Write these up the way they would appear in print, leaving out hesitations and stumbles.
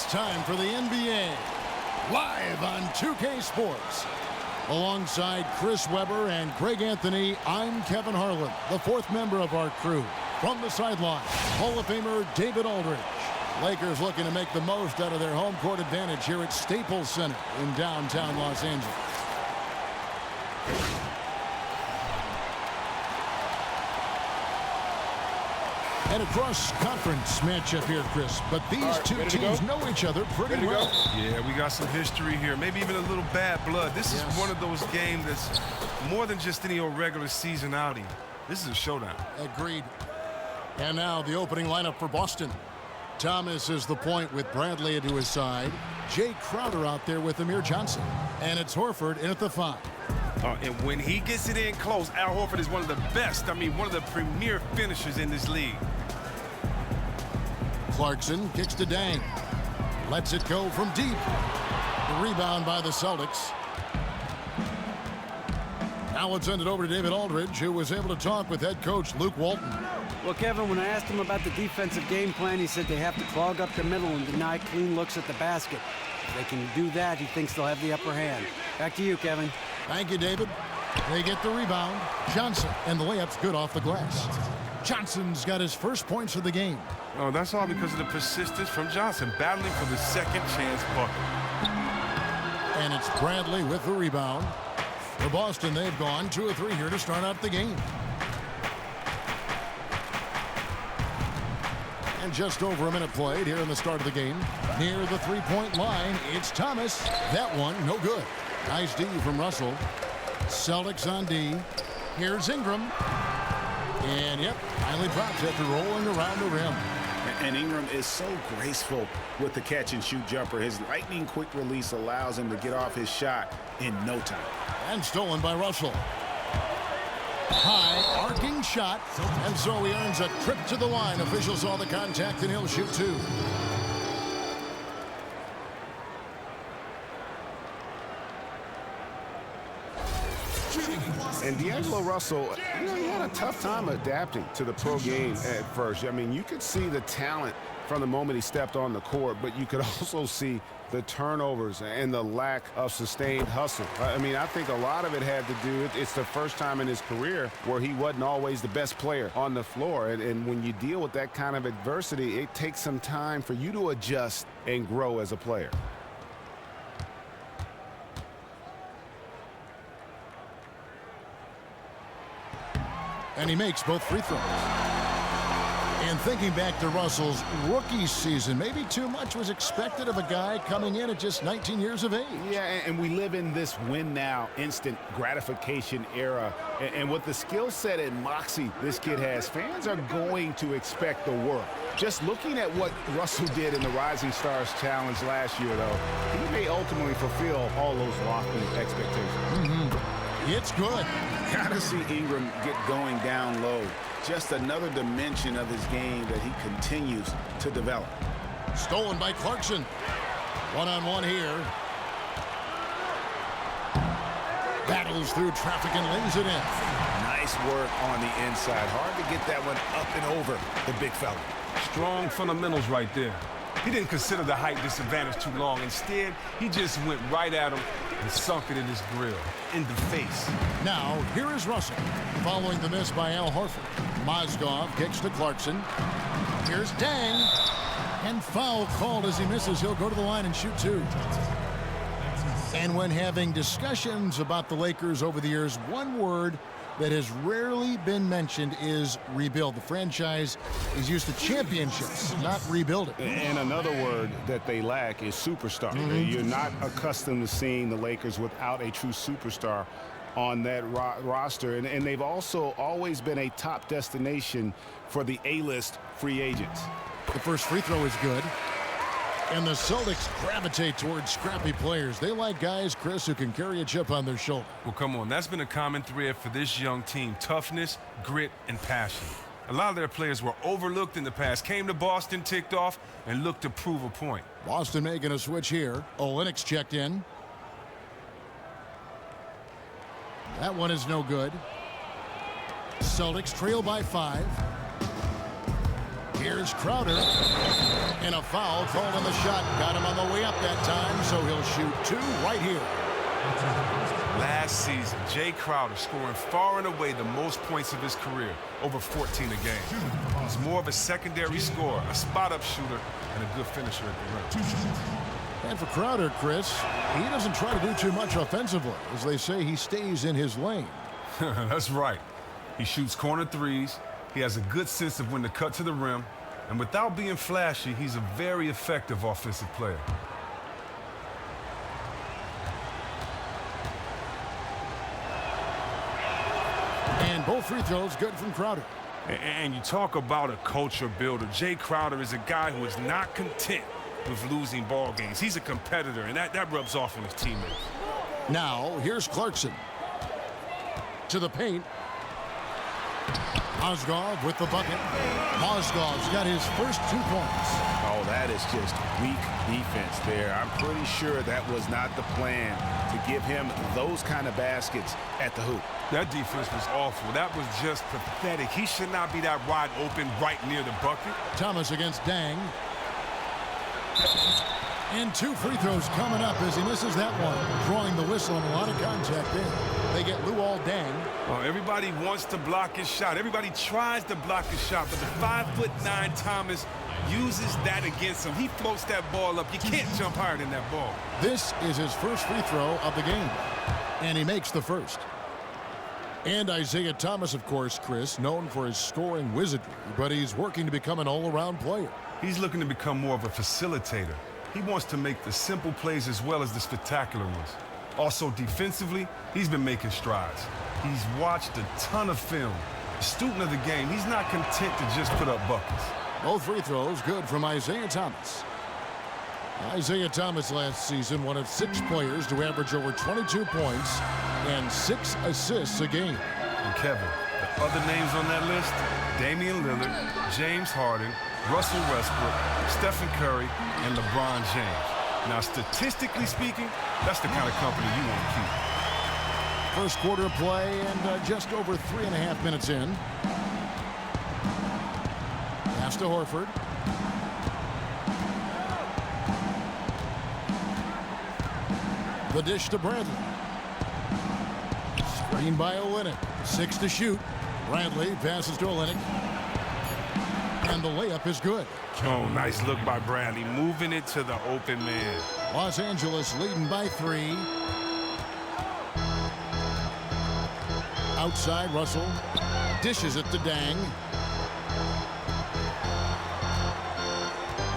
It's time for the NBA, live on 2K Sports. Alongside Chris Webber and Greg Anthony, I'm Kevin Harlan, the fourth member of our crew. From the sideline, Hall of Famer David Aldridge. Lakers looking to make the most out of their home court advantage here at Staples Center in downtown Los Angeles. And a cross-conference matchup here, Chris. But these two teams know each other pretty well. Yeah, we got some history here. Maybe even a little bad blood. This is one of those games that's more than just any old regular season outing. This is a showdown. Agreed. And now the opening lineup for Boston. Thomas is the point with Bradley into his side. Jay Crowder out there with Amir Johnson. And it's Horford in at the 5. And when he gets it in close, Al Horford is one of the best, one of the premier finishers in this league. Clarkson kicks to Dang. Lets it go from deep. The rebound by the Celtics. Now let's send it over to David Aldridge, who was able to talk with head coach Luke Walton. Well, Kevin, when I asked him about the defensive game plan, he said they have to clog up the middle and deny clean looks at the basket. If they can do that, he thinks they'll have the upper hand. Back to you, Kevin. Thank you, David. They get the rebound. Johnson, and the layup's good off the glass. Johnson's got his first points of the game. Oh, that's all because of the persistence from Johnson, battling for the second chance bucket. And it's Bradley with the rebound. For Boston, they've gone 2 of 3 here to start out the game. And just over a minute played here in the start of the game. Near the three-point line, it's Thomas. That one, no good. Nice D from Russell. Celtics on D. Here's Ingram. And, yep, finally drops after rolling around the rim. And Ingram is so graceful with the catch-and-shoot jumper. His lightning-quick release allows him to get off his shot in no time. And stolen by Russell. High, arcing shot. And so he earns a trip to the line. Official saw the contact, and he'll shoot 2. And D'Angelo Russell, he had a tough time adapting to the pro game at first. You could see the talent from the moment he stepped on the court, but you could also see the turnovers and the lack of sustained hustle. I think a lot of it had to do, it's the first time in his career where he wasn't always the best player on the floor. And when you deal with that kind of adversity, it takes some time for you to adjust and grow as a player. And he makes both free throws. And thinking back to Russell's rookie season, maybe too much was expected of a guy coming in at just 19 years of age. Yeah, and we live in this win-now, instant gratification era. And with the skill set and moxie this kid has, fans are going to expect the work. Just looking at what Russell did in the Rising Stars Challenge last year, though, he may ultimately fulfill all those lofty expectations. It's good. Gotta see Ingram get going down low. Just another dimension of his game that he continues to develop. Stolen by Clarkson. One-on-one here. Battles through traffic and lays it in. Nice work on the inside. Hard to get that one up and over the big fella. Strong fundamentals right there. He didn't consider the height disadvantage too long. Instead, he just went right at him and sunk it in his grill, in the face. Now, here is Russell, following the miss by Al Horford. Mozgov kicks to Clarkson. Here's Dang. And foul called as he misses. He'll go to the line and shoot 2. And when having discussions about the Lakers over the years, one word that has rarely been mentioned is rebuild. The franchise is used to championships, not rebuilding. And another word that they lack is superstar. You're not accustomed to seeing the Lakers without a true superstar on that roster. And they've also always been a top destination for the A-list free agents. The first free throw is good. And the Celtics gravitate towards scrappy players. They like guys, Chris, who can carry a chip on their shoulder. Well, come on. That's been a common thread for this young team. Toughness, grit, and passion. A lot of their players were overlooked in the past, came to Boston, ticked off, and looked to prove a point. Boston making a switch here. Olynyk's checked in. That one is no good. Celtics trail by 5. Here's Crowder. And a foul called on the shot. Got him on the way up that time, so he'll shoot 2 right here. Last season, Jay Crowder scoring far and away the most points of his career, over 14 a game. He's more of a secondary scorer, a spot-up shooter, and a good finisher at the rim. And for Crowder, Chris, he doesn't try to do too much offensively. As they say, he stays in his lane. That's right. He shoots corner threes. He has a good sense of when to cut to the rim. And without being flashy, he's a very effective offensive player. And both free throws good from Crowder. And you talk about a culture builder. Jay Crowder is a guy who is not content with losing ball games. He's a competitor, and that rubs off on his teammates. Now, here's Clarkson. To the paint. Mozgov with the bucket. Mozgov's got his first 2 points. Oh, that is just weak defense there. I'm pretty sure that was not the plan to give him those kind of baskets at the hoop. That defense was awful. That was just pathetic. He should not be that wide open right near the bucket. Thomas against Dang. And 2 free throws coming up as he misses that one. Drawing the whistle and a lot of contact there. They get Luol Deng. Well, everybody wants to block his shot. Everybody tries to block his shot, but the 5'9" Thomas uses that against him. He floats that ball up. You can't jump higher than that ball. This is his first free throw of the game. And he makes the first. And Isaiah Thomas, of course, Chris, known for his scoring wizardry, but he's working to become an all-around player. He's looking to become more of a facilitator. He wants to make the simple plays as well as the spectacular ones. Also, defensively, he's been making strides. He's watched a ton of film. A student of the game, he's not content to just put up buckets. Both free throws good from Isaiah Thomas. Isaiah Thomas last season, one of 6 players to average over 22 points and 6 assists a game. And Kevin, the other names on that list, Damian Lillard, James Harden, Russell Westbrook, Stephen Curry, and LeBron James. Now, statistically speaking, that's the kind of company you want to keep. First quarter of play and just over 3.5 minutes in. Pass to Horford. The dish to Bradley. Screen by Olynyk. 6 to shoot. Bradley passes to Olynyk. And the layup is good. Oh, nice look by Bradley, moving it to the open man. Los Angeles leading by 3. Outside, Russell dishes it to Dang.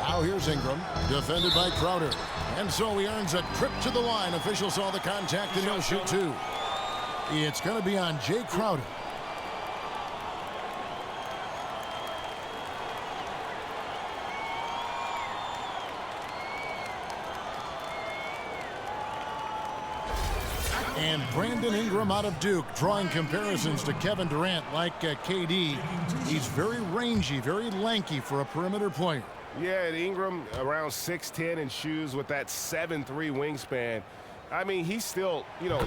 Now here's Ingram, defended by Crowder. And so he earns a trip to the line. Official saw the contact and he'll shoot 2. It's going to be on Jay Crowder. And Brandon Ingram out of Duke, drawing comparisons to Kevin Durant like KD. He's very rangy, very lanky for a perimeter player. Yeah, and Ingram around 6'10" in shoes with that 7'3" wingspan. I mean, he's still,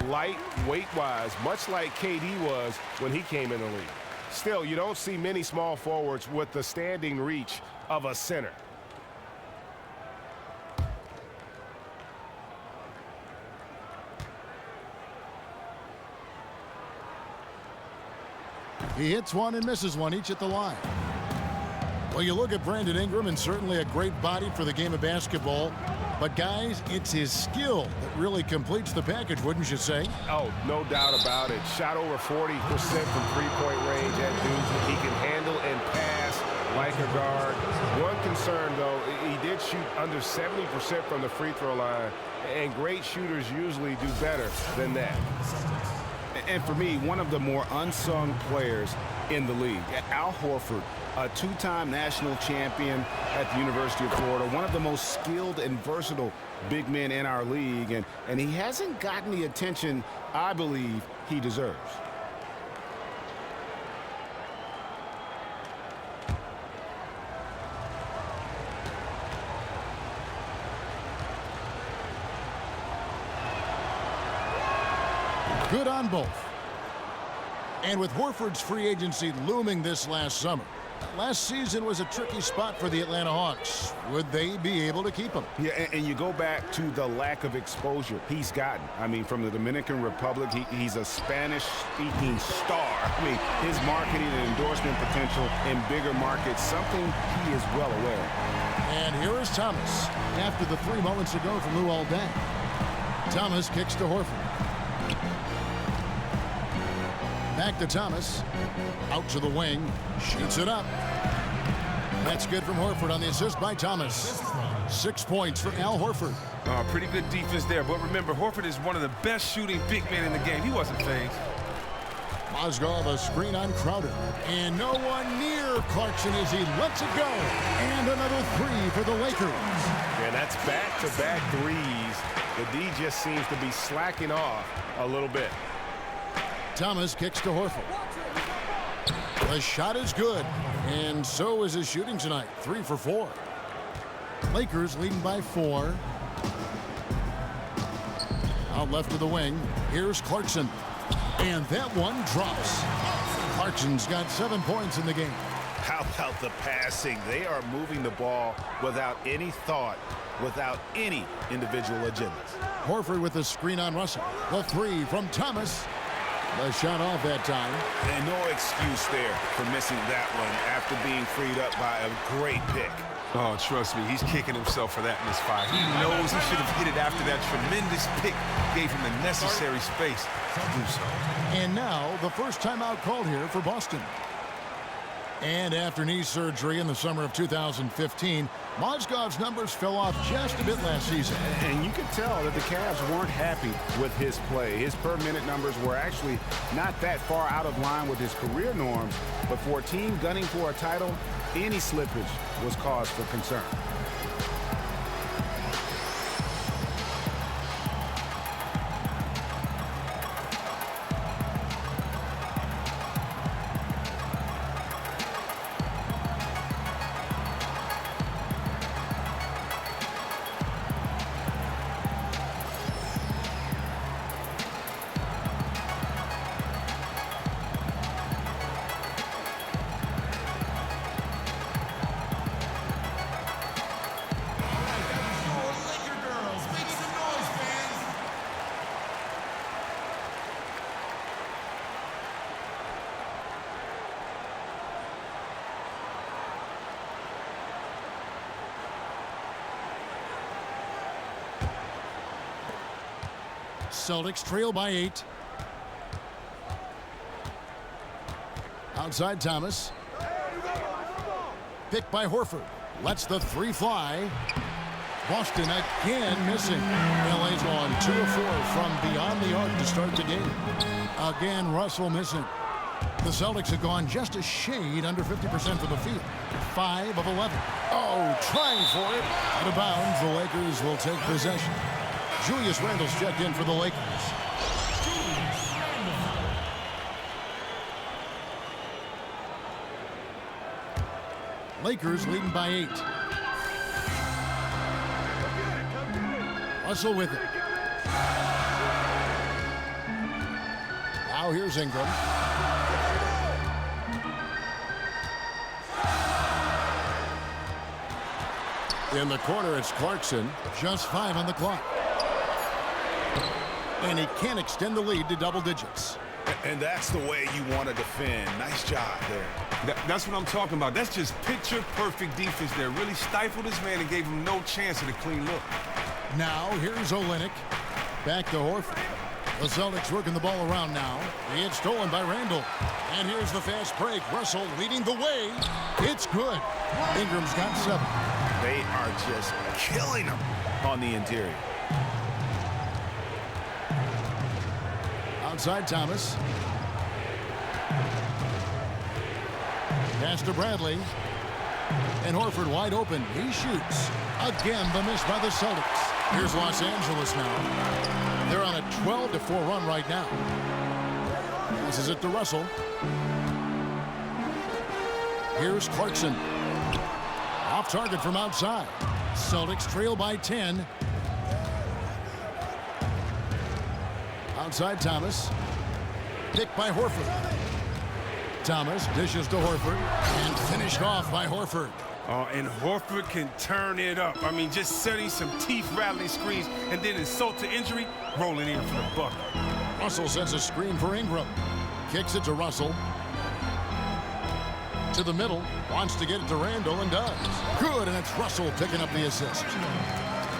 light weight-wise, much like KD was when he came in the league. Still, you don't see many small forwards with the standing reach of a center. He hits one and misses one, each at the line. Well, you look at Brandon Ingram, and certainly a great body for the game of basketball. But, guys, it's his skill that really completes the package, wouldn't you say? Oh, no doubt about it. Shot over 40% from three-point range at Duke. He can handle and pass like a guard. One concern, though, he did shoot under 70% from the free throw line, and great shooters usually do better than that. And for me, one of the more unsung players in the league, Al Horford, a 2-time national champion at the University of Florida, one of the most skilled and versatile big men in our league, and he hasn't gotten the attention I believe he deserves. Good on both. And with Horford's free agency looming this last summer, Last season was a tricky spot for the Atlanta Hawks. Would they be able to keep him? Yeah, and you go back to the lack of exposure he's gotten. I mean, from the Dominican Republic, he's a Spanish-speaking star. I mean, his marketing and endorsement potential in bigger markets, something he is well aware of. And here is Thomas after the 3 moments ago from Luol Deng. Thomas kicks to Horford. Back to Thomas. Out to the wing. Shoots it up. That's good from Horford on the assist by Thomas. 6 points for Al Horford. Pretty good defense there. But remember, Horford is one of the best shooting big men in the game. He wasn't phased. Mozgov a screen on Crowder. And no one near Clarkson as he lets it go. And another 3 for the Lakers. Yeah, that's back-to-back threes. The D just seems to be slacking off a little bit. Thomas kicks to Horford. The shot is good, and so is his shooting tonight. 3 for 4. Lakers leading by 4. Out left to the wing. Here's Clarkson. And that one drops. Clarkson's got 7 points in the game. How about the passing? They are moving the ball without any thought, without any individual agendas. Horford with the screen on Russell. The 3 from Thomas. The shot off that time. And no excuse there for missing that one after being freed up by a great pick. Oh, trust me, he's kicking himself for that misfire. He knows he should have hit it after that tremendous pick gave him the necessary space to do so. And now the first timeout called here for Boston. And after knee surgery in the summer of 2015, Mozgov's numbers fell off just a bit last season. And you could tell that the Cavs weren't happy with his play. His per-minute numbers were actually not that far out of line with his career norms. But for a team gunning for a title, any slippage was cause for concern. Celtics trail by 8. Outside Thomas. Picked by Horford. Lets the 3 fly. Boston again missing. LA's on 2 of 4 from beyond the arc to start the game. Again, Russell missing. The Celtics have gone just a shade under 50% from the field. 5 of 11. Oh, trying for it. Out of bounds, the Lakers will take possession. Julius Randle's checked in for the Lakers. Lakers leading by 8. Russell with it. Now here's Ingram. In the corner, it's Clarkson. Just 5 on the clock. And he can't extend the lead to double digits. And that's the way you want to defend. Nice job there. That's what I'm talking about. That's just picture-perfect defense there. Really stifled his man and gave him no chance at a clean look. Now, here's Olynyk. Back to Horford. The Celtics working the ball around now. It's stolen by Randle. And here's the fast break. Russell leading the way. It's good. Ingram's got 7. They are just killing him on the interior. Outside Thomas. Pass to Bradley. And Horford wide open. He shoots. Again, the miss by the Celtics. Here's Los Angeles now. They're on a 12-4 run right now. Passes it to Russell. Here's Clarkson. Off target from outside. Celtics trail by 10. Outside Thomas. Picked by Horford. Thomas dishes to Horford and finished off by Horford. And Horford can turn it up. I mean, just setting some teeth-rattling screens and then insult to injury, rolling in for the bucket. Russell sends a screen for Ingram. Kicks it to Russell. To the middle. Wants to get it to Randall and does. Good, and it's Russell picking up the assist.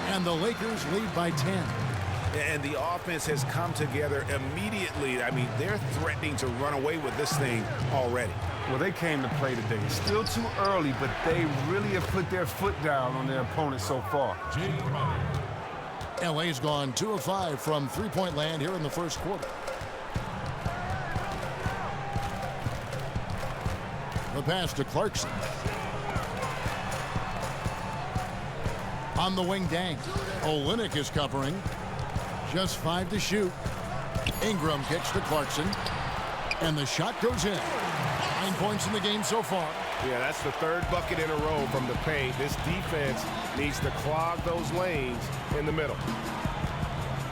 And the Lakers lead by 10. And the offense has come together immediately. I mean, they're threatening to run away with this thing already. Well, they came to play today. It's still too early, but they really have put their foot down on their opponent so far. LA's gone 2 of 5 from three-point land here in the first quarter. The pass to Clarkson. On the wing, Dang. Olynyk is covering. Just 5 to shoot. Ingram kicks to Clarkson. And the shot goes in. 9 points in the game so far. Yeah, that's the third bucket in a row from the paint. This defense needs to clog those lanes in the middle.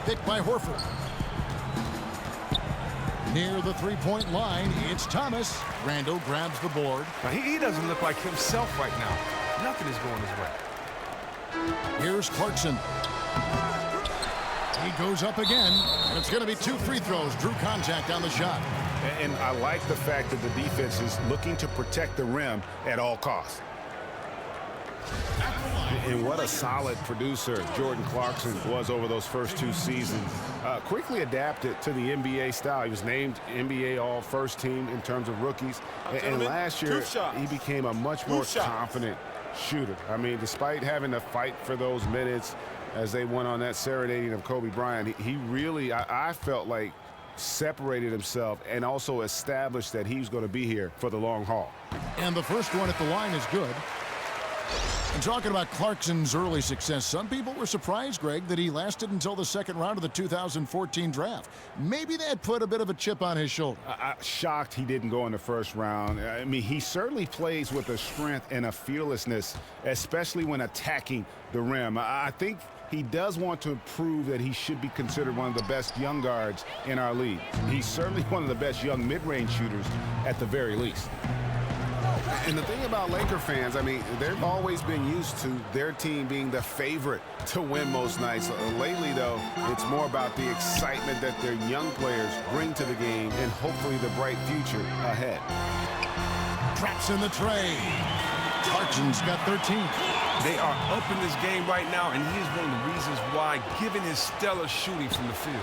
Picked by Horford. Near the three-point line, it's Thomas. Randall grabs the board. Now, he doesn't look like himself right now. Nothing is going his way. Here's Clarkson. He goes up again, and it's going to be 2 free throws. Drew contact on the shot. And I like the fact that the defense is looking to protect the rim at all costs. And what a solid producer Jordan Clarkson was over those first 2 seasons. Quickly adapted to the NBA style. He was named NBA All-First Team in terms of rookies. And last year, he became a much more confident shooter. I mean, despite having to fight for those minutes as they went on that serenading of Kobe Bryant, he really, I felt like, separated himself and also established that he was going to be here for the long haul. And the first one at the line is good. And talking about Clarkson's early success, some people were surprised, Greg, that he lasted until the second round of the 2014 draft. Maybe that put a bit of a chip on his shoulder. Shocked he didn't go in the first round. I mean, he certainly plays with a strength and a fearlessness, especially when attacking the rim. I think he does want to prove that he should be considered one of the best young guards in our league. He's certainly one of the best young mid-range shooters at the very least. And the thing about Laker fans, I mean, they've always been used to their team being the favorite to win most nights. Lately, though, it's more about the excitement that their young players bring to the game and hopefully the bright future ahead. Traps in the tray. Clarkson's got 13. They are up in this game right now, and he is one of the reasons why, given his stellar shooting from the field.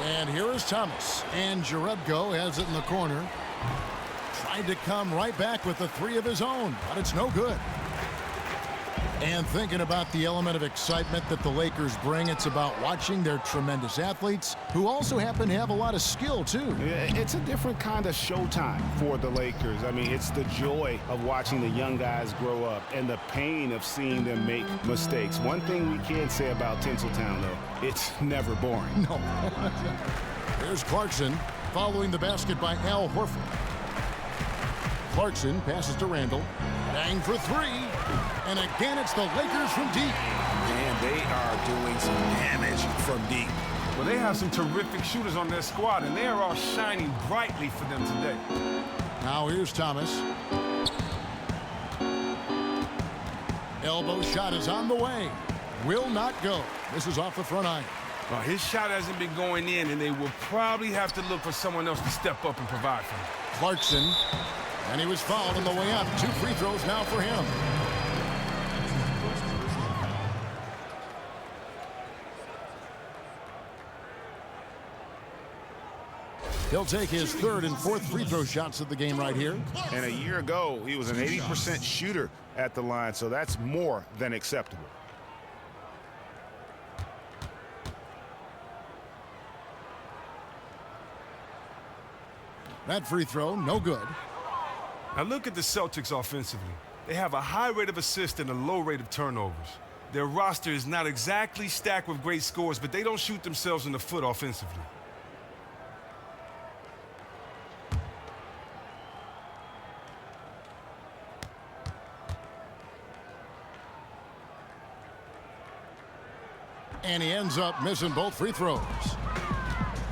And here is Thomas. And Jerebko has it in the corner. Tried to come right back with the 3 of his own, but it's no good. And thinking about the element of excitement that the Lakers bring, it's about watching their tremendous athletes who also happen to have a lot of skill, too. It's a different kind of showtime for the Lakers. I mean, it's the joy of watching the young guys grow up and the pain of seeing them make mistakes. One thing we can say about Tinseltown, though, it's never boring. No. Here's Clarkson following the basket by Al Horford. Clarkson passes to Randall. Bang for 3. And again, it's the Lakers from deep. And they are doing some damage from deep. Well, they have some terrific shooters on their squad, and they are all shining brightly for them today. Now here's Thomas. Elbow shot is on the way. Will not go. This is off the front iron. Well, his shot hasn't been going in, and they will probably have to look for someone else to step up and provide for him. Clarkson. And he was fouled on the way up. 2 free throws now for him. He'll take his 3rd and 4th free throw shots of the game right here. And a year ago, he was an 80% shooter at the line, so that's more than acceptable. That free throw, no good. Now look at the Celtics offensively. They have a high rate of assists and a low rate of turnovers. Their roster is not exactly stacked with great scores, but they don't shoot themselves in the foot offensively. And he ends up missing both free throws.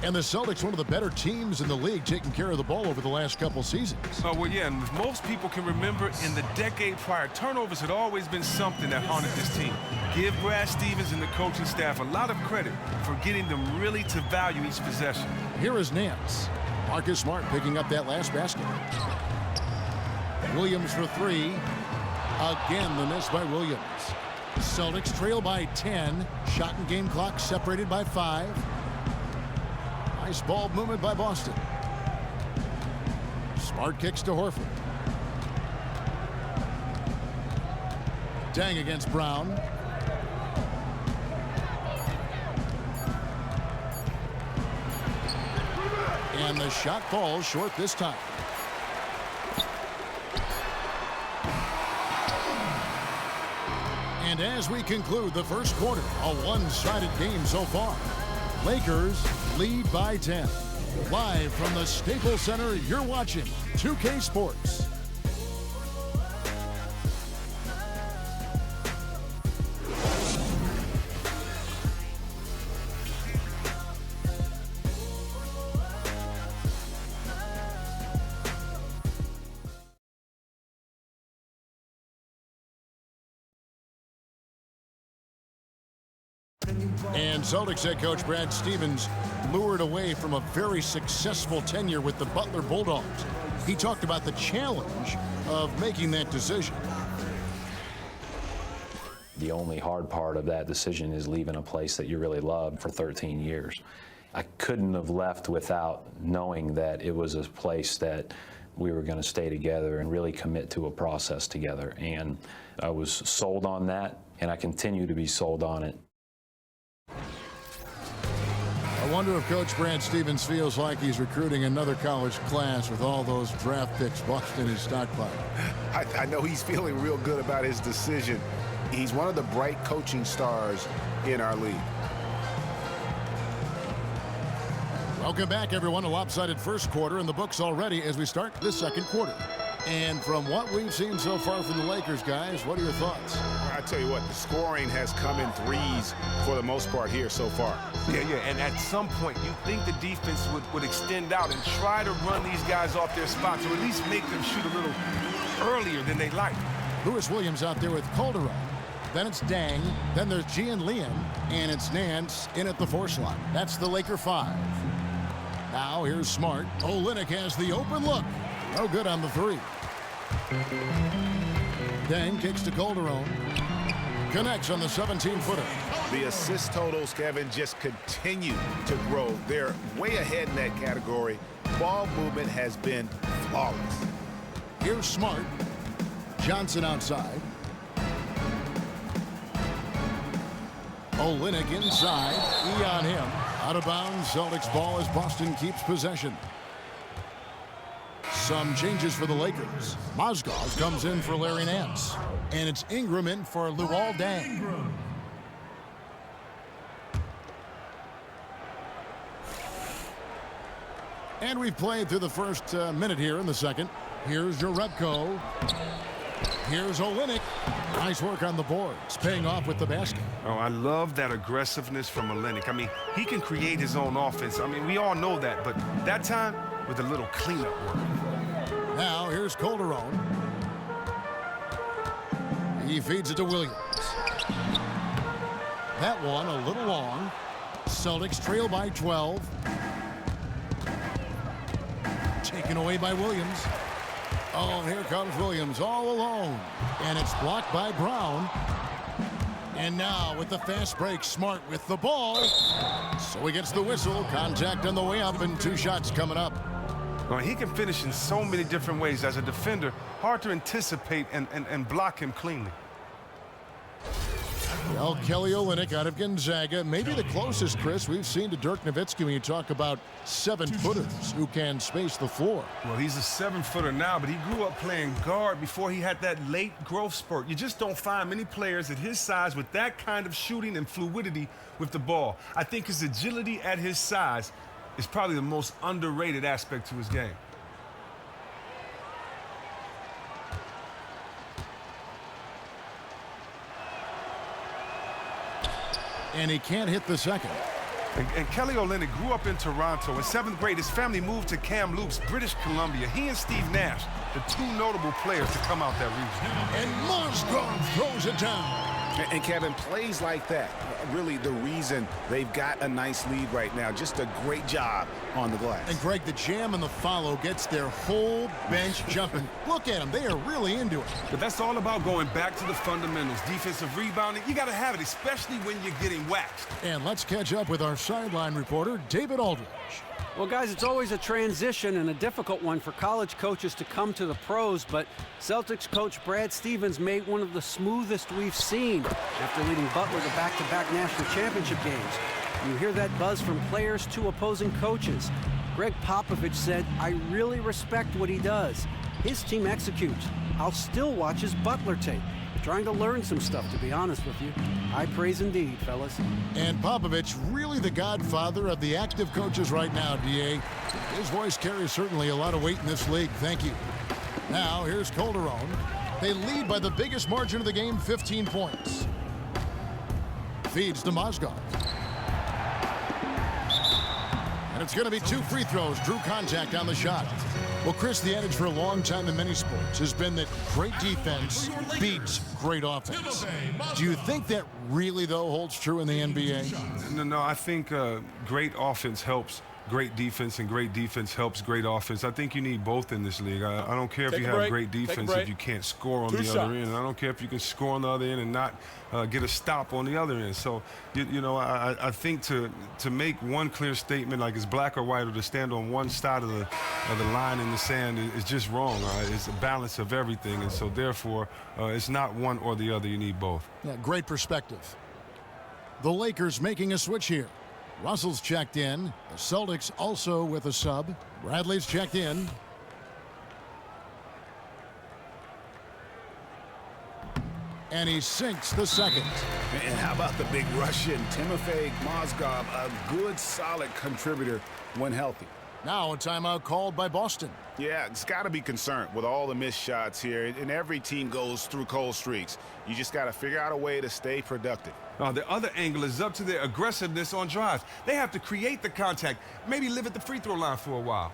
And the Celtics, one of the better teams in the league, taking care of the ball over the last couple seasons. Oh, well, yeah, and if most people can remember, in the decade prior, turnovers had always been something that haunted this team. Give Brad Stevens and the coaching staff a lot of credit for getting them really to value each possession. Here is Nance. Marcus Smart picking up that last basket. Williams for three. Again, the miss by Williams. Celtics trail by 10. Shot and game clock separated by 5. Nice ball movement by Boston. Smart kicks to Horford. Dang against Brown. And the shot falls short this time. And as we conclude the first quarter, a one-sided game so far. Lakers lead by 10. Live from the Staples Center, you're watching 2K Sports. And Celtics head coach Brad Stevens lured away from a very successful tenure with the Butler Bulldogs. He talked about the challenge of making that decision. The only hard part of that decision is leaving a place that you really loved for 13 years. I couldn't have left without knowing that it was a place that we were going to stay together and really commit to a process together. And I was sold on that, and I continue to be sold on it. I wonder if Coach Brad Stevens feels like he's recruiting another college class with all those draft picks lost in his stockpile. I know he's feeling real good about his decision. He's one of the bright coaching stars in our league. Welcome back, everyone. A lopsided first quarter in the books already as we start the second quarter. And from what we've seen so far from the Lakers, guys, what are your thoughts? I tell you what, the scoring has come in threes for the most part here so far. Yeah, and at some point, you think the defense would extend out and try to run these guys off their spots, or at least make them shoot a little earlier than they like. Lewis Williams out there with Calderon. Then it's Dang. Then there's Gian Liam. And it's Nance in at the 4 slot. That's the Laker 5. Now here's Smart. Olynyk has the open look. No good on the 3. Dang kicks to Calderon. Connects on the 17-footer. The assist totals, Kevin, just continue to grow. They're way ahead in that category. Ball movement has been flawless. Here's Smart. Johnson outside. Olynyk inside. E on him. Out of bounds. Celtics ball as Boston keeps possession. Some changes for the Lakers. Mozgov comes in for Larry Nance. And it's Ingram in for Luol Deng. And we've played through the first minute here in the second. Here's Jerebko. Here's Olynyk. Nice work on the boards, paying off with the basket. Oh, I love that aggressiveness from Olynyk. I mean, he can create his own offense. I mean, we all know that, but that time with a little cleanup work. Now here's Calderon. He feeds it to Williams. That one a little long. Celtics trail by 12. Taken away by Williams. Oh, here comes Williams all alone. And it's blocked by Brown. And now with the fast break, Smart with the ball. So he gets the whistle. Contact on the way up and 2 shots coming up. Well, he can finish in so many different ways. As a defender, hard to anticipate and block him cleanly. Well, Kelly Olynyk out of Gonzaga, maybe the closest, Chris, we've seen to Dirk Nowitzki when you talk about 7-footers who can space the floor. Well, he's a 7-footer now, but he grew up playing guard before he had that late growth spurt. You just don't find many players at his size with that kind of shooting and fluidity with the ball. I think his agility at his size is probably the most underrated aspect to his game. And he can't hit the second. And Kelly Olynyk grew up in Toronto. In 7th grade, his family moved to Kamloops, British Columbia. He and Steve Nash, the 2 notable players to come out that region. And Mozgov throws it down. And Kevin, plays like that, really the reason they've got a nice lead right now. Just a great job on the glass. And Greg, the jam and the follow gets their whole bench jumping. Look at them. They are really into it. But that's all about going back to the fundamentals. Defensive rebounding, you got to have it, especially when you're getting waxed. And let's catch up with our sideline reporter, David Aldridge. Well, guys, it's always a transition and a difficult one for college coaches to come to the pros, but Celtics coach Brad Stevens made one of the smoothest we've seen after leading Butler to back-to-back national championship games. You hear that buzz from players to opposing coaches. Greg Popovich said, "I really respect what he does. His team executes. I'll still watch his Butler tape." Trying to learn some stuff, to be honest with you. High praise indeed, fellas. And Popovich, really the godfather of the active coaches right now, D.A. His voice carries certainly a lot of weight in this league. Thank you. Now, here's Calderon. They lead by the biggest margin of the game, 15 points. Feeds to Mozgov. And it's going to be 2 free throws. Drew contact on the shot. Well, Chris, the adage for a long time in many sports has been that great defense beats great offense. Do you think that really, though, holds true in the NBA? No, I think great offense helps great defense, and great defense helps great offense. I think you need both in this league. I don't care if you have great defense if you can't score on the other end. And I don't care if you can score on the other end and not get a stop on the other end. So, you know, I think to make one clear statement like it's black or white, or to stand on one side of the line in the sand is just wrong. It's a balance of everything. And so, therefore, it's not one or the other. You need both. Yeah, great perspective. The Lakers making a switch here. Russell's checked in. The Celtics also with a sub. Bradley's checked in. And he sinks the second. And how about the big Russian, Timofey Mozgov, a good, solid contributor when healthy. Now a timeout called by Boston. Yeah, it's got to be concerned with all the missed shots here, and every team goes through cold streaks. You just got to figure out a way to stay productive. The other angle is up to their aggressiveness on drives. They have to create the contact, maybe live at the free throw line for a while.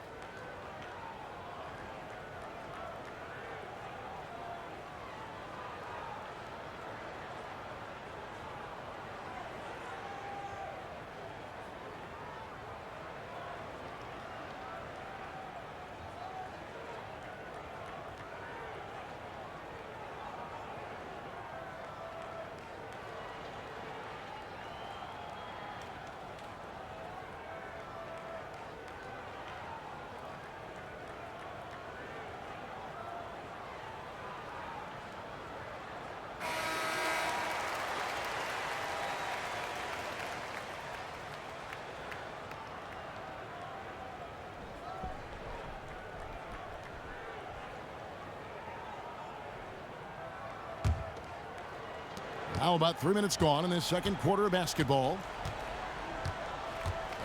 Now about 3 minutes gone in this second quarter of basketball.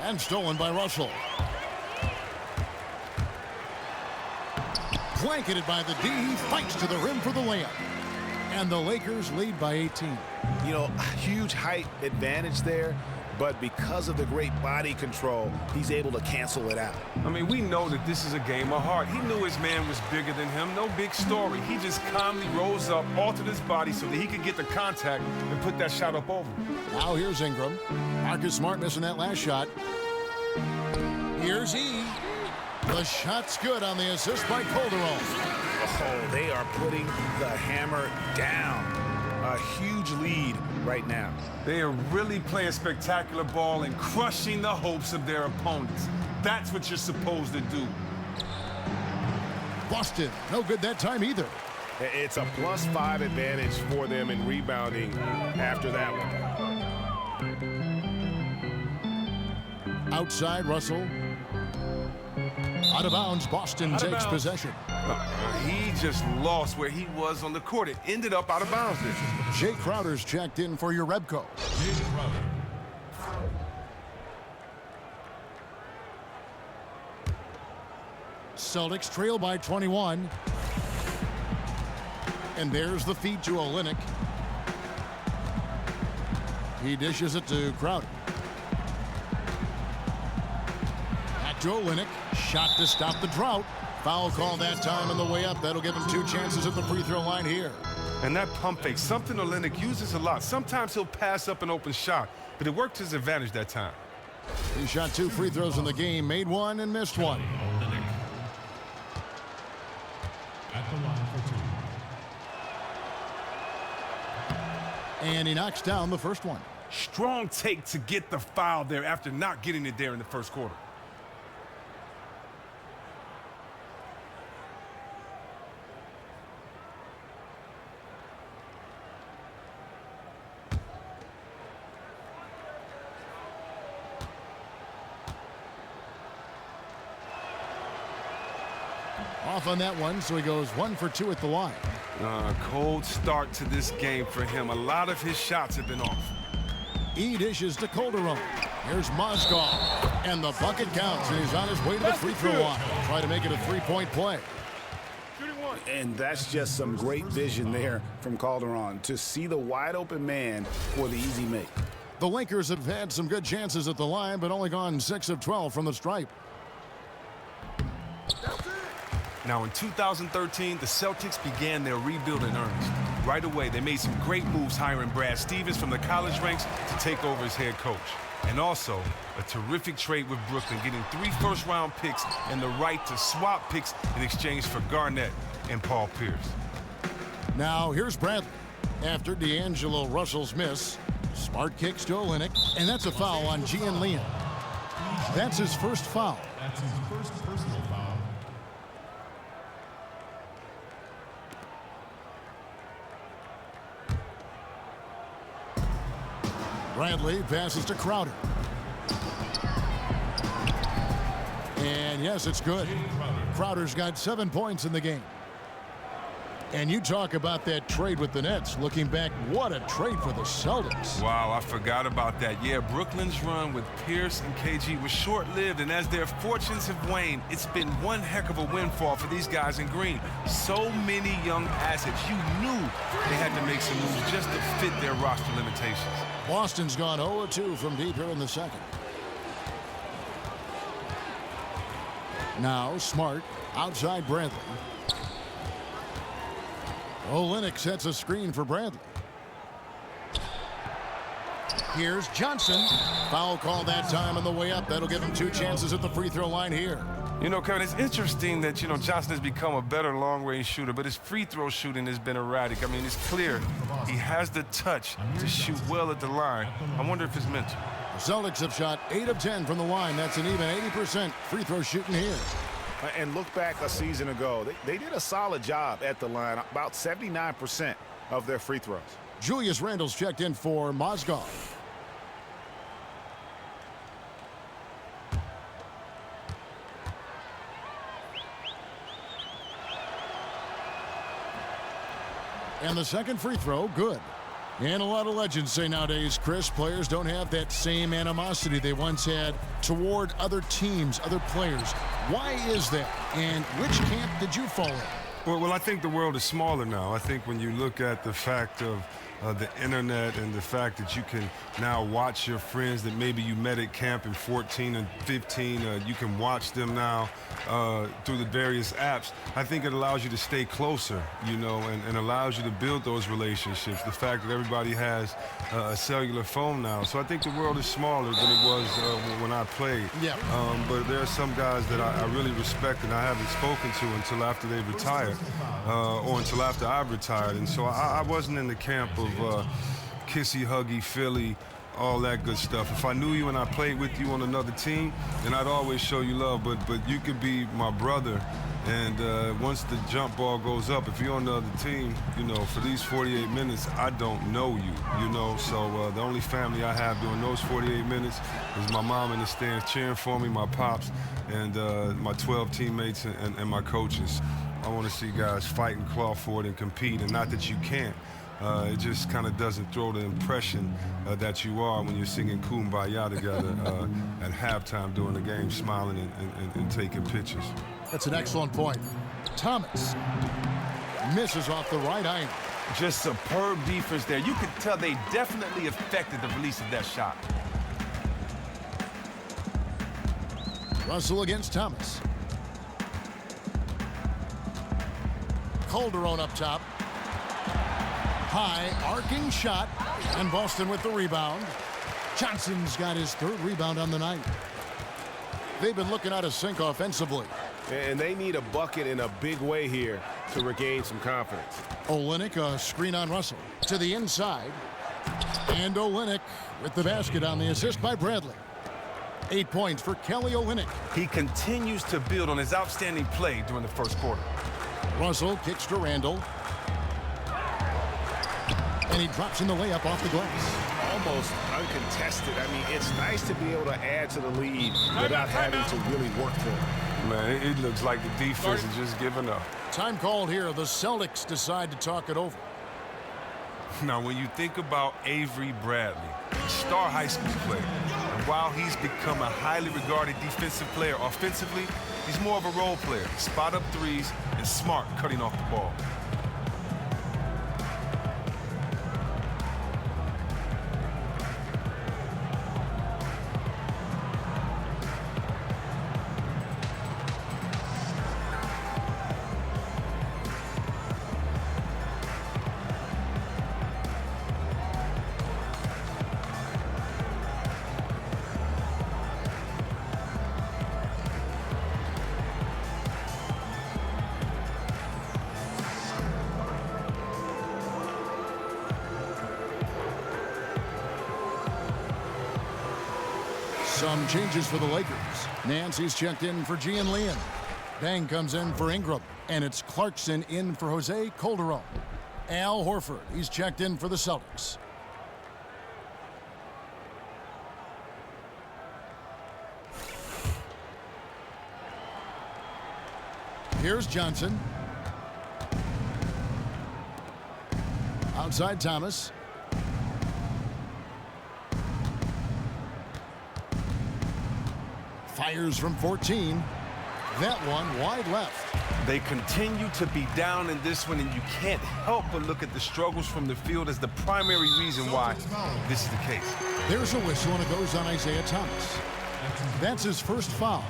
And stolen by Russell. Blanketed by the D. He fights to the rim for the layup. And the Lakers lead by 18. You know, huge height advantage there, but because of the great body control, he's able to cancel it out. I mean, we know that this is a game of heart. He knew his man was bigger than him. No big story. He just calmly rose up, altered his body so that he could get the contact and put that shot up over. Now here's Ingram. Marcus Smart missing that last shot. Here's E. The shot's good on the assist by Calderon. Oh, they are putting the hammer down. A huge lead right now. They are really playing spectacular ball and crushing the hopes of their opponents. That's what you're supposed to do. Boston, no good that time either. It's a +5 advantage for them in rebounding after that one. Outside, Russell. Out of bounds, Boston takes possession. He just lost where he was on the court. It ended up out of bounds there. Jay Crowder's checked in for your Rebco. Celtics trail by 21. And there's the feed to Olynyk. He dishes it to Crowder. to Olynyk. Shot to stop the drought. Foul call that time on the way up. That'll give him 2 chances at the free throw line here. And that pump fake, something Olynyk uses a lot. Sometimes he'll pass up an open shot, but it worked to his advantage that time. He shot 2 free throws in the game, made 1 and missed 1. At the line for 2. And he knocks down the first one. Strong take to get the foul there after not getting it there in the first quarter. Off on that one, so he goes 1 for 2 at the line. Cold start to this game for him. A lot of his shots have been off. E dishes to Calderon. Here's Mozgov, and the bucket counts, and he's on his way to the free throw line. Try to make it a 3-point play. And that's just some great vision there from Calderon to see the wide open man for the easy make. The Lakers have had some good chances at the line, but only gone 6 of 12 from the stripe. Now, in 2013, the Celtics began their rebuild in earnest. Right away, they made some great moves hiring Brad Stevens from the college ranks to take over as head coach. And also, a terrific trade with Brooklyn, getting 3 first-round picks and the right to swap picks in exchange for Garnett and Paul Pierce. Now, here's Bradley. After D'Angelo Russell's miss, Smart kicks to Olynyk, and that's a foul on Gian Leon. That's his first foul. That's his first personal foul. Bradley passes to Crowder. And yes, it's good. Crowder's got 7 points in the game. And you talk about that trade with the Nets. Looking back, what a trade for the Celtics. Wow, I forgot about that. Yeah, Brooklyn's run with Pierce and KG was short-lived, and as their fortunes have waned, it's been one heck of a windfall for these guys in green. So many young assets. You knew they had to make some moves just to fit their roster limitations. Boston's gone 0-2 from deep here in the second. Now Smart outside Bradley. Olynyk sets a screen for Bradley. Here's Johnson. Foul call that time on the way up. That'll give him 2 chances at the free throw line here. You know, Kevin, it's interesting that, Johnson has become a better long-range shooter, but his free throw shooting has been erratic. I mean, it's clear he has the touch to shoot well at the line. I wonder if it's mental. The Celtics have shot 8 of 10 from the line. That's an even 80% free throw shooting here. And look back a season ago. They did a solid job at the line, about 79% of their free throws. Julius Randle's checked in for Mozgov. And the second free throw, good. And a lot of legends say nowadays, Chris, players don't have that same animosity they once had toward other teams, other players. Why is that? And which camp did you fall in? Well, I think the world is smaller now. I think when you look at the fact of the internet and the fact that you can now watch your friends that maybe you met at camp in 14 and 15, you can watch them now through the various apps. I think it allows you to stay closer, and allows you to build those relationships. The fact that everybody has a cellular phone now. So I think the world is smaller than it was when I played. Yeah. But there are some guys that I really respect and I haven't spoken to until after they retired, or until after I've retired. And so I wasn't in the camp of kissy, huggy, Philly, all that good stuff. If I knew you and I played with you on another team, then I'd always show you love. But you could be my brother, and once the jump ball goes up, if you're on the other team, for these 48 minutes, I don't know you, So the only family I have during those 48 minutes is my mom in the stands cheering for me, my pops, and my 12 teammates and my coaches. I want to see guys fight and claw for it and compete, and not that you can't. It just kind of doesn't throw the impression that you are when you're singing Kumbaya together at halftime during the game, smiling and taking pictures. That's an excellent point. Thomas misses off the right eye. Just superb defense there. You could tell they definitely affected the release of that shot. Russell against Thomas. Calderon up top. High, arcing shot. And Boston with the rebound. Johnson's got his third rebound on the night. They've been looking out of sync offensively. And they need a bucket in a big way here to regain some confidence. Olynyk, a screen on Russell. To the inside. And Olynyk with the basket on the assist by Bradley. 8 points for Kelly Olynyk. He continues to build on his outstanding play during the first quarter. Russell kicks to Randall. And he drops in the layup off the glass. Almost uncontested. I mean, it's nice to be able to add to the lead without having to really work for it. Man, it looks like the defense is just giving up. Time called here. The Celtics decide to talk it over. Now, when you think about Avery Bradley, a star high school player, and while he's become a highly regarded defensive player offensively, he's more of a role player, spot up threes, and smart cutting off the ball. Some changes for the Lakers. Nancy's checked in for Gian Leon. Dang comes in for Ingram. And it's Clarkson in for Jose Calderon. Al Horford, he's checked in for the Celtics. Here's Johnson. Outside Thomas. Fires from 14. That one wide left. They continue to be down in this one, and you can't help but look at the struggles from the field as the primary reason why this is the case. There's a whistle, and it goes on Isaiah Thomas. That's his first foul.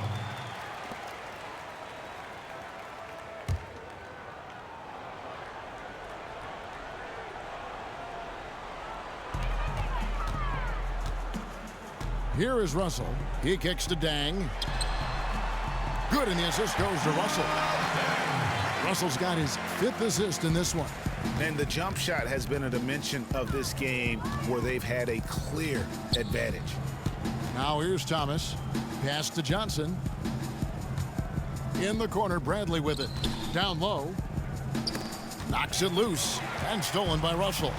Here is Russell. He kicks to Dang. Good, and the assist goes to Russell. Russell's got his 5th assist in this one. And the jump shot has been a dimension of this game where they've had a clear advantage. Now here's Thomas. Pass to Johnson. In the corner, Bradley with it. Down low. Knocks it loose. And stolen by Russell.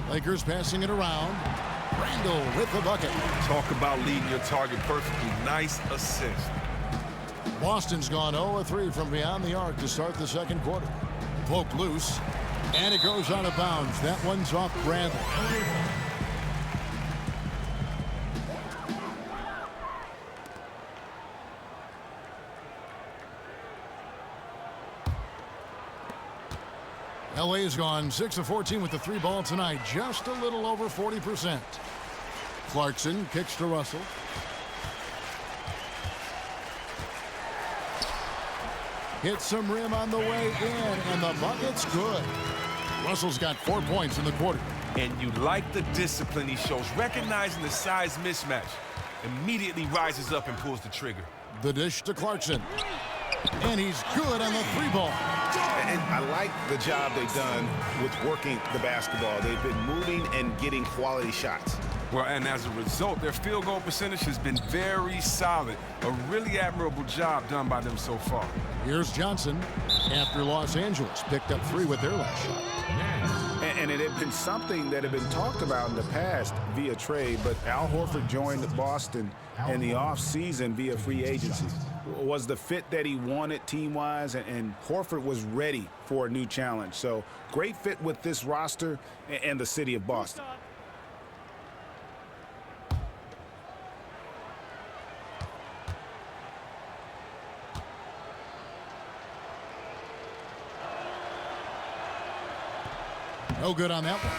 Lakers passing it around. Randall with the bucket. Talk about leading your target perfectly. Nice assist. Boston's gone 0-3 from beyond the arc to start the second quarter. Poked loose. And it goes out of bounds. That one's off Bradley. LA has gone 6 of 14 with the 3 ball tonight. Just a little over 40%. Clarkson kicks to Russell. Hits some rim on the way in, and the bucket's good. Russell's got 4 points in the quarter. And you like the discipline he shows, recognizing the size mismatch. Immediately rises up and pulls the trigger. The dish to Clarkson. And he's good on the 3 ball. And I like the job they've done with working the basketball. They've been moving and getting quality shots. Well, and as a result, their field goal percentage has been very solid. A really admirable job done by them so far. Here's Johnson after Los Angeles picked up 3 with their last shot. And it had been something that had been talked about in the past via trade, but Al Horford joined Boston in the offseason via free agency. Was the fit that he wanted team-wise, and Horford was ready for a new challenge. So great fit with this roster and the city of Boston. No good on that one.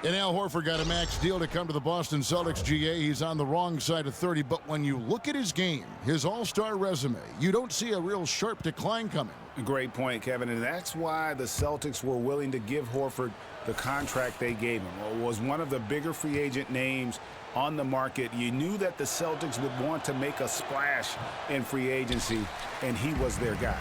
And Al Horford got a max deal to come to the Boston Celtics, GA. He's on the wrong side of 30, but when you look at his game, his all-star resume, you don't see a real sharp decline coming. Great point, Kevin, and that's why the Celtics were willing to give Horford the contract they gave him. It was one of the bigger free agent names on the market. You knew that the Celtics would want to make a splash in free agency, and he was their guy.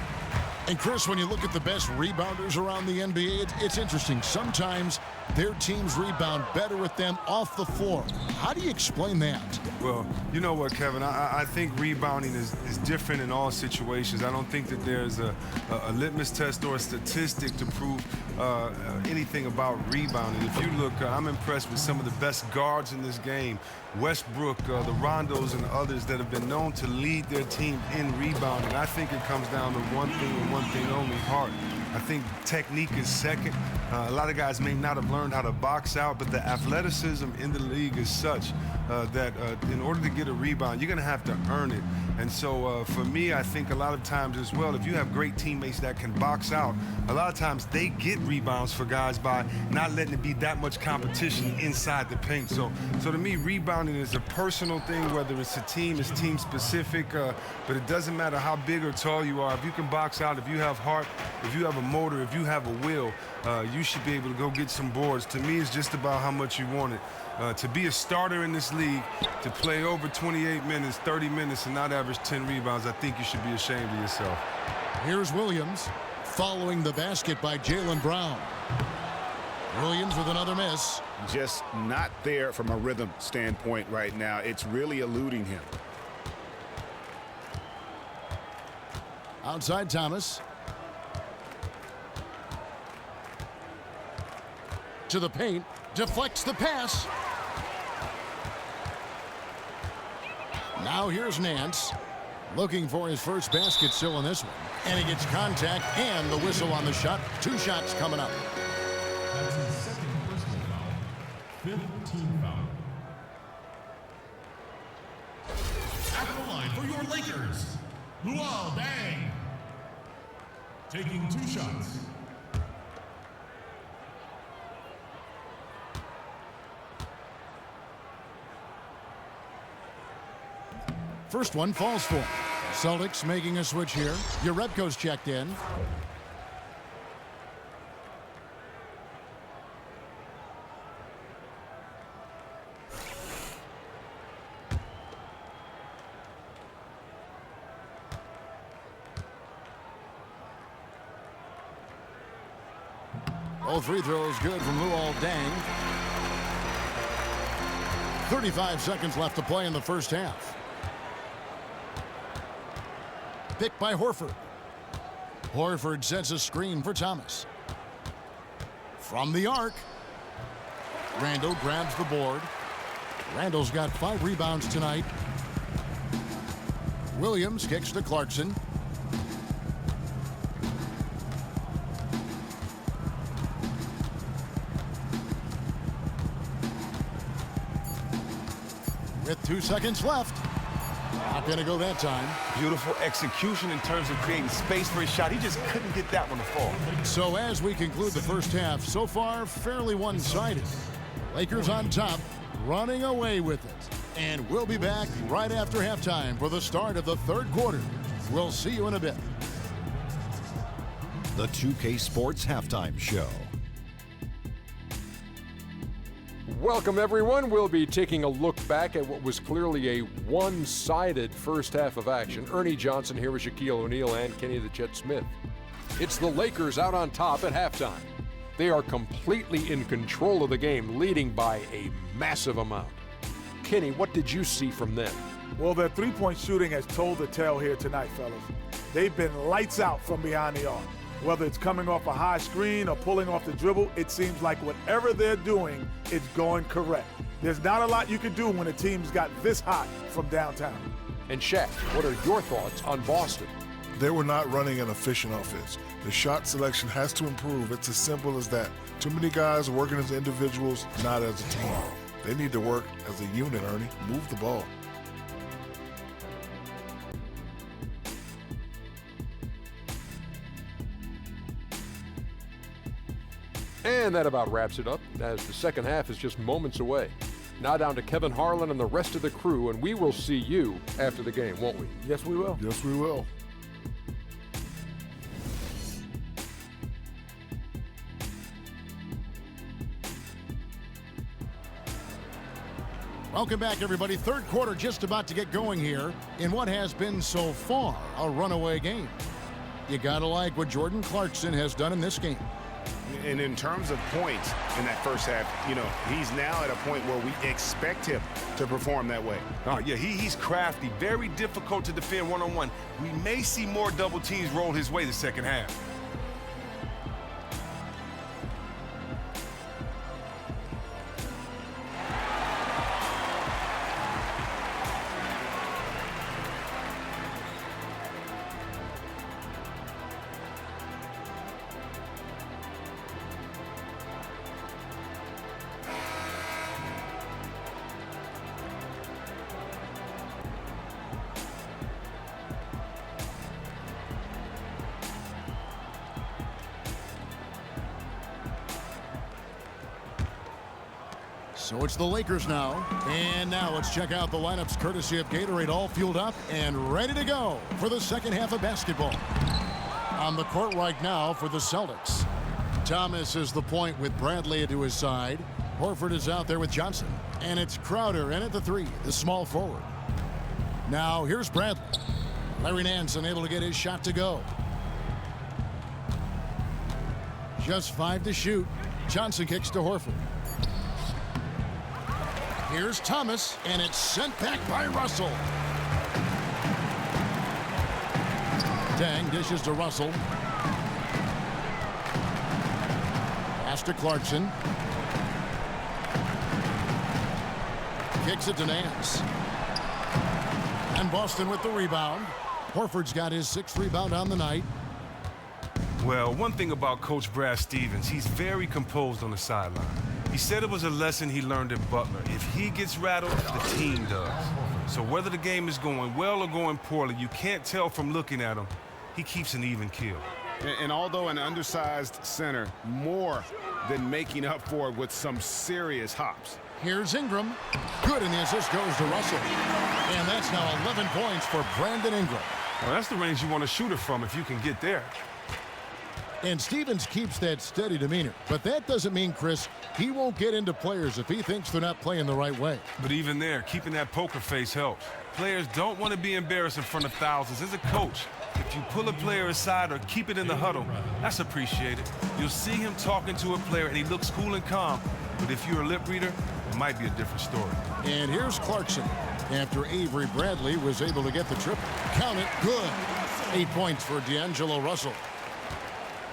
And Chris, when you look at the best rebounders around the NBA, it's interesting. Sometimes their teams rebound better with them off the floor. How do you explain that? Well, you know what, Kevin? I think rebounding is different in all situations. I don't think that there's a litmus test or a statistic to prove anything about rebounding. If you look, I'm impressed with some of the best guards in this game. Westbrook, the Rondos, and others that have been known to lead their team in rebounding. I think it comes down to one thing and one thing only: heart. I think technique is second. A lot of guys may not have learned how to box out, but the athleticism in the league is such that in order to get a rebound, you're going to have to earn it. And so for me, I think a lot of times as well, if you have great teammates that can box out, a lot of times they get rebounds for guys by not letting it be that much competition inside the paint. So to me, rebounding is a personal thing, whether it's a team, it's team specific, but it doesn't matter how big or tall you are. If you can box out, if you have heart, if you have a motor, if you have a will, you should be able to go get some boards. To me, it's just about how much you want it. To be a starter in this league, to play over 28 minutes, 30 minutes, and not average 10 rebounds, I think you should be ashamed of yourself. Here's Williams following the basket by Jaylen Brown. Williams with another miss. Just not there from a rhythm standpoint right now. It's really eluding him. Outside Thomas. To the paint, deflects the pass. Now here's Nance, looking for his first basket still in this one. And he gets contact and the whistle on the shot. 2 shots coming up. That's his second personal foul. 5th team foul. At the line for your Lakers, Luol Deng. Taking 2 shots. First one falls for him. Celtics making a switch here. Jerebko's checked in. All free throws good from Luol Deng. 35 seconds left to play in the first half. Picked by Horford. Horford sets a screen for Thomas. From the arc. Randall grabs the board. Randall's got 5 rebounds tonight. Williams kicks to Clarkson. With 2 seconds left. Not going to go that time. Beautiful execution in terms of creating space for his shot. He just couldn't get that one to fall. So as we conclude the first half, so far fairly one-sided. Lakers on top, running away with it. And we'll be back right after halftime for the start of the third quarter. We'll see you in a bit. The 2K Sports Halftime Show. Welcome, everyone. We'll be taking a look back at what was clearly a one-sided first half of action. Ernie Johnson here with Shaquille O'Neal and Kenny the Jet Smith. It's the Lakers out on top at halftime. They are completely in control of the game, leading by a massive amount. Kenny, what did you see from them? Well, their three-point shooting has told the tale here tonight, fellas. They've been lights out from behind the arc. Whether it's coming off a high screen or pulling off the dribble, it seems like whatever they're doing, it's going correct. There's not a lot you can do when a team's got this hot from downtown. And Shaq, what are your thoughts on Boston? They were not running an efficient offense. The shot selection has to improve. It's as simple as that. Too many guys working as individuals, not as a team. They need to work as a unit, Ernie. Move the ball. And And that about wraps it up, as the second half is just moments away. Now down to Kevin Harlan and the rest of the crew, and we will see you after the game, won't we? Yes, we will. Yes, we will. Welcome back, everybody. Third quarter just about to get going here in what has been so far a runaway game. You gotta like what Jordan Clarkson has done in this game. And in terms of points in that first half, you know, he's now at a point where we expect him to perform that way. Oh, yeah, he's crafty, very difficult to defend one-on-one. We may see more double teams roll his way the second half. So it's the Lakers now. And now let's check out the lineups courtesy of Gatorade, all fueled up and ready to go for the second half of basketball. On the court right now for the Celtics. Thomas is the point with Bradley to his side. Horford is out there with Johnson. And it's Crowder in at the three, the small forward. Now here's Bradley. Larry Nance unable to get his shot to go. Just 5 to shoot. Johnson kicks to Horford. Here's Thomas, and it's sent back by Russell. Dang dishes to Russell. Pass to Clarkson. Kicks it to Nance. And Boston with the rebound. Horford's got his 6th rebound on the night. Well, one thing about Coach Brad Stevens, he's very composed on the sideline. He said it was a lesson he learned at Butler. If he gets rattled, the team does. So whether the game is going well or going poorly, you can't tell from looking at him. He keeps an even keel. And although an undersized center, more than making up for it with some serious hops. Here's Ingram. Good, and the assist goes to Russell. And that's now 11 points for Brandon Ingram. Well, that's the range you want to shoot it from if you can get there. And Stevens keeps that steady demeanor. But that doesn't mean, Chris, he won't get into players if he thinks they're not playing the right way. But even there, keeping that poker face helps. Players don't want to be embarrassed in front of thousands. As a coach, if you pull a player aside or keep it in the huddle, that's appreciated. You'll see him talking to a player, and he looks cool and calm. But if you're a lip reader, it might be a different story. And here's Clarkson. After Avery Bradley was able to get the triple. Count it, good. 8 points for D'Angelo Russell.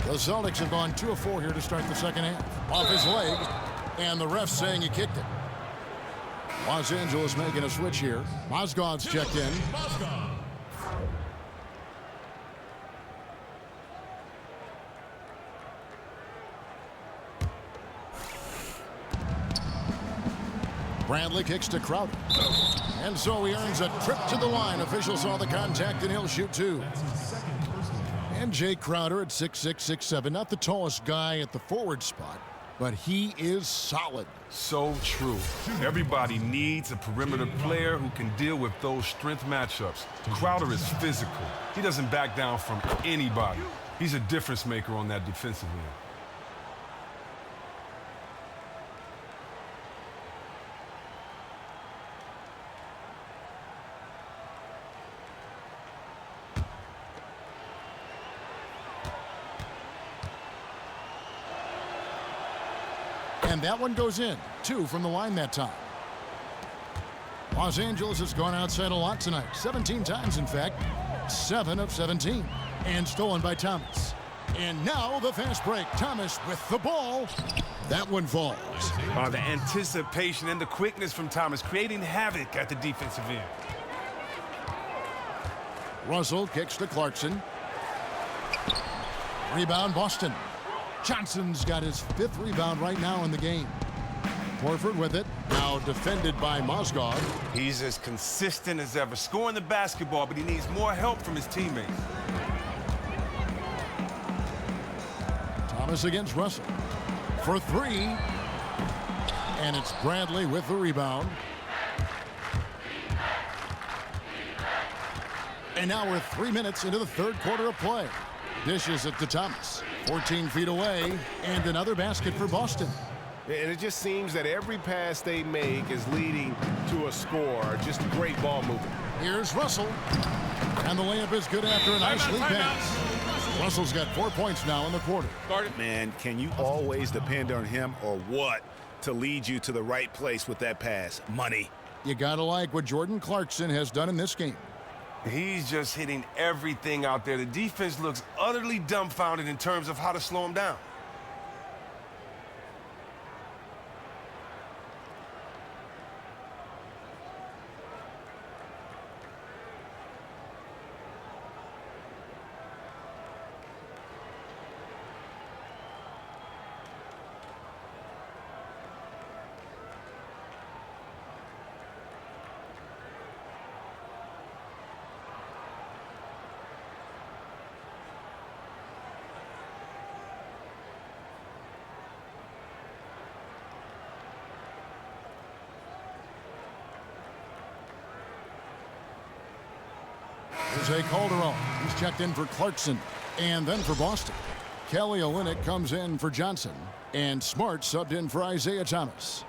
The Celtics have gone 2 of 4 here to start the second half. Off his leg, and the ref saying he kicked it. Los Angeles making a switch here. Mozgov's checked in. Bradley kicks to Crowder. And so he earns a trip to the line. Official saw the contact, and he'll shoot 2. And Jay Crowder at 6'6", 6'7", not the tallest guy at the forward spot, but he is solid. So true. Everybody needs a perimeter player who can deal with those strength matchups. Crowder is physical. He doesn't back down from anybody. He's a difference maker on that defensive end. And that one goes in. 2 from the line that time. Los Angeles has gone outside a lot tonight. 17 times, in fact. 7 of 17. And stolen by Thomas. And now the fast break. Thomas with the ball. That one falls. The anticipation and the quickness from Thomas, creating havoc at the defensive end. Russell kicks to Clarkson. Rebound, Boston. Johnson's got his 5th rebound right now in the game. Horford with it. Now defended by Mozgov. He's as consistent as ever, scoring the basketball, but he needs more help from his teammates. Thomas against Russell. for three. And it's Bradley with the rebound. And now we're 3 minutes into the third quarter of play. Dishes it to Thomas. 14 feet away. And another basket for Boston. And it just seems that every pass they make is leading to a score. Just great ball movement. Here's Russell. And the layup is good after a nice lead pass. Russell's got 4 points now in the quarter. Man, can you always depend on him or what to lead you to the right place with that pass? Money. You gotta like what Jordan Clarkson has done in this game. He's just hitting everything out there. The defense looks utterly dumbfounded in terms of how to slow him down. Jose Calderon. He's checked in for Clarkson and then for Boston. Kelly Olynyk comes in for Johnson. And Smart subbed in for Isaiah Thomas.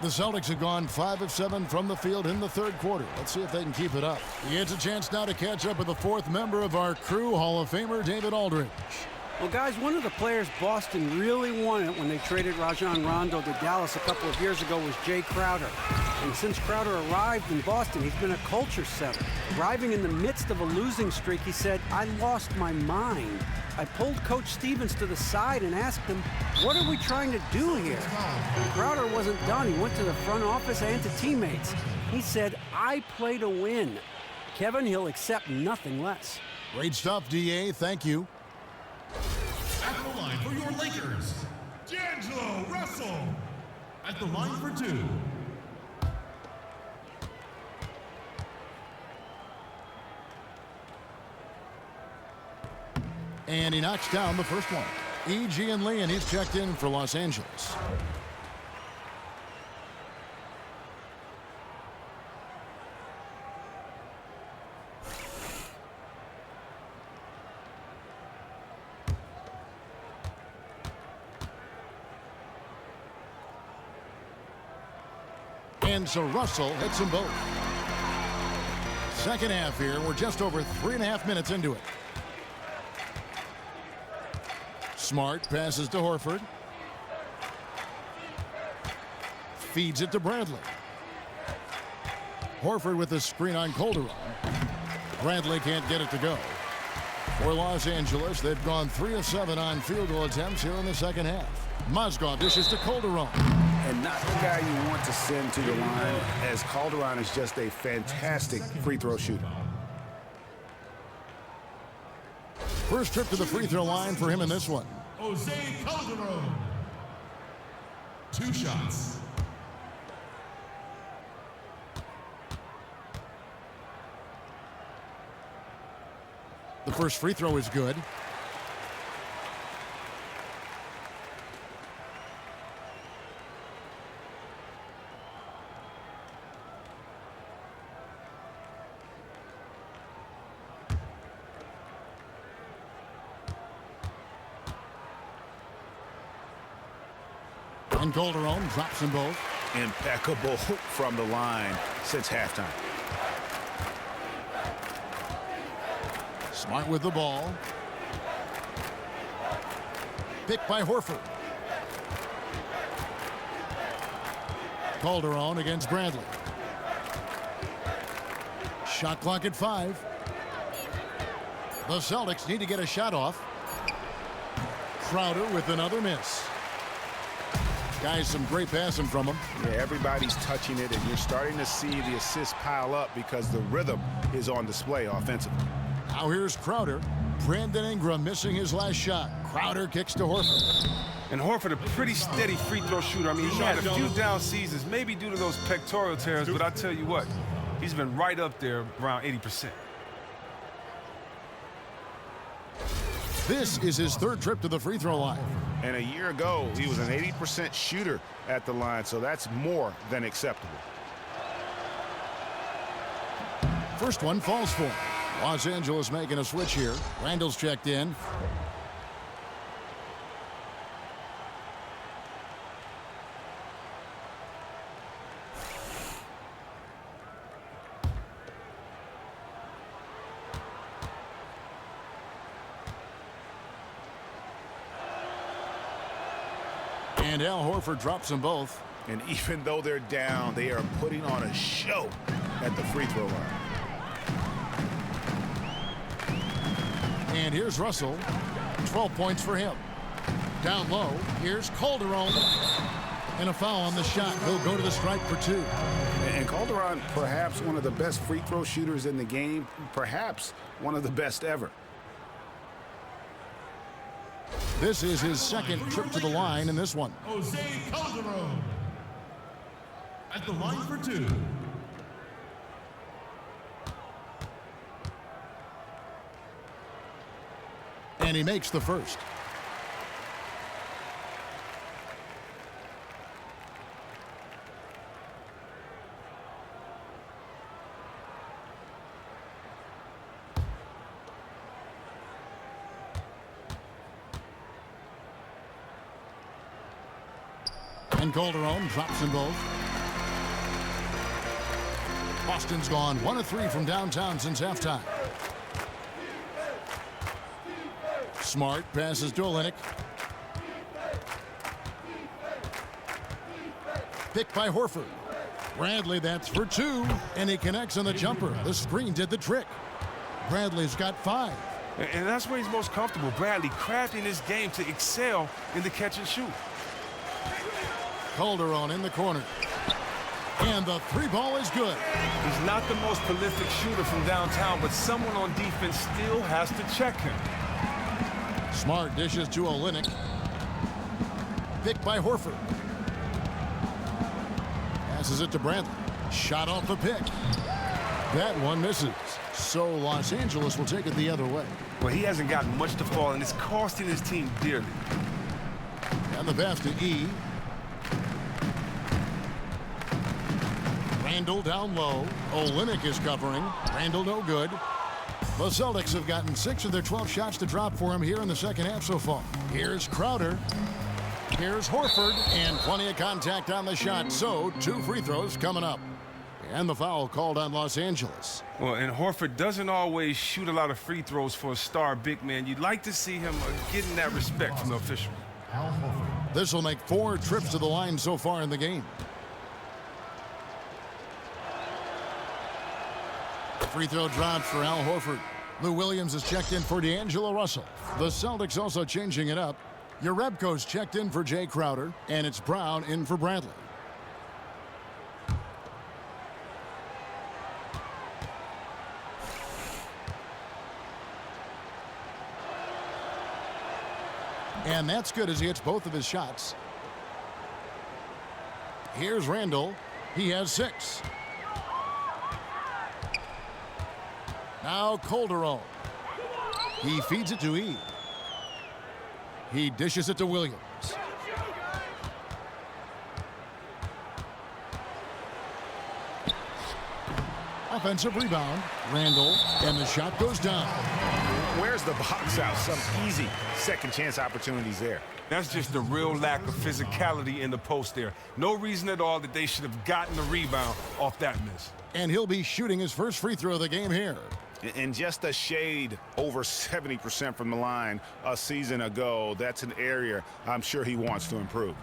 The Celtics have gone 5 of 7 from the field in the third quarter. Let's see if they can keep it up. He gets a chance now to catch up with the fourth member of our crew, Hall of Famer David Aldridge. Well, guys, one of the players Boston really wanted when they traded Rajon Rondo to Dallas a couple of years ago was Jay Crowder. And since Crowder arrived in Boston, he's been a culture setter. Arriving in the midst of a losing streak, he said, "I lost my mind. I pulled Coach Stevens to the side and asked him, what are we trying to do here?" Crowder wasn't done. He went to the front office and to teammates. He said, "I play to win." Kevin, he'll accept nothing less. Great stuff, DA. Thank you. At the line for your Lakers, D'Angelo Russell. At the line for two. And he knocks down the first one. E.G. and Lee, and he's checked in for Los Angeles. And so Russell hits them both. Second half here. We're just over 3.5 minutes into it. Smart passes to Horford. Feeds it to Bradley. Horford with the screen on Calderon. Bradley can't get it to go. For Los Angeles, they've gone 3 of 7 on field goal attempts here in the second half. Mozgov dishes to Calderon. And not the guy you want to send to the line, as Calderon is just a fantastic free throw shooter. First trip to the free throw line for him in this one. Jose Calderon. 2 shots. The first free throw is good. And Calderon drops them both. Impeccable from the line since halftime. Smart with the ball. Picked by Horford. Calderon against Bradley. Shot clock at 5. The Celtics need to get a shot off. Crowder with another miss. Guys, some great passing from him. Yeah, everybody's touching it, and you're starting to see the assists pile up because the rhythm is on display offensively. Now here's Crowder. Brandon Ingram missing his last shot. Crowder kicks to Horford. And Horford, a pretty steady free throw shooter. I mean, he had a few down seasons, maybe due to those pectoral tears, but I tell you what, he's been right up there around 80%. This is his third trip to the free throw line. And a year ago, he was an 80% shooter at the line, so that's more than acceptable. First one falls for him. Los Angeles making a switch here. Randall's checked in. And Al Horford drops them both. And even though they're down, they are putting on a show at the free throw line. And here's Russell. 12 points for him. Down low, here's Calderon. And a foul on the shot. He'll go to the stripe for 2. And Calderon, perhaps one of the best free throw shooters in the game, perhaps one of the best ever. This is his second trip to the line in this one. Jose Calderon at the line for 2. And he makes the first. And Calderon drops them both. Boston's gone 1 of 3 from downtown since halftime. Smart passes to Olynyk. Picked by Horford. Bradley, that's for 2, and he connects on the jumper. The screen did the trick. Bradley's got 5. And that's where he's most comfortable. Bradley crafting his game to excel in the catch and shoot. Calderon in the corner. And the 3-ball is good. He's not the most prolific shooter from downtown, but someone on defense still has to check him. Smart dishes to Olynyk. Picked by Horford. Passes it to Bradley. Shot off the pick. That one misses. So Los Angeles will take it the other way. Well, he hasn't gotten much to fall, and it's costing his team dearly. And the pass to E. Randall down low. Olynyk is covering. Randall no good. The Celtics have gotten 6 of their 12 shots to drop for him here in the second half so far. Here's Crowder. Here's Horford. And plenty of contact on the shot. So 2 free throws coming up. And the foul called on Los Angeles. Well, and Horford doesn't always shoot a lot of free throws for a star big man. You'd like to see him getting that respect from the official. This will make 4 trips to the line so far in the game. Free throw drops for Al Horford. Lou Williams is checked in for D'Angelo Russell. The Celtics also changing it up. Urebko's checked in for Jay Crowder, and it's Brown in for Bradley. And that's good as he hits both of his shots. Here's Randall. He has 6. Now Calderon. He feeds it to E. He dishes it to Williams. Offensive rebound. Randall. And the shot goes down. Where's the box out? Some easy second chance opportunities there. That's just the real lack of physicality in the post there. No reason at all that they should have gotten the rebound off that miss. And he'll be shooting his first free throw of the game here. And just a shade over 70% from the line a season ago. That's an area I'm sure he wants to improve.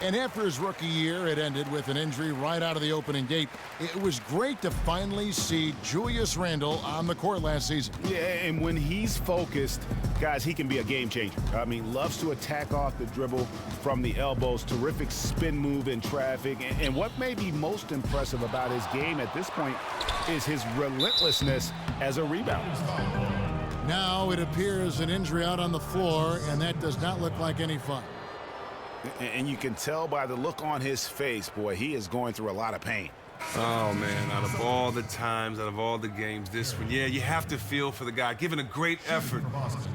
And after his rookie year, it ended with an injury right out of the opening gate. It was great to finally see Julius Randle on the court last season. Yeah, and when he's focused, guys, he can be a game changer. I mean, loves to attack off the dribble from the elbows, terrific spin move in traffic. And what may be most impressive about his game at this point is his relentlessness as a rebounder. Now it appears an injury out on the floor, and that does not look like any fun. And you can tell by the look on his face, boy, he is going through a lot of pain. Oh, man, out of all the times, out of all the games, this one, yeah, you have to feel for the guy. Given a great effort,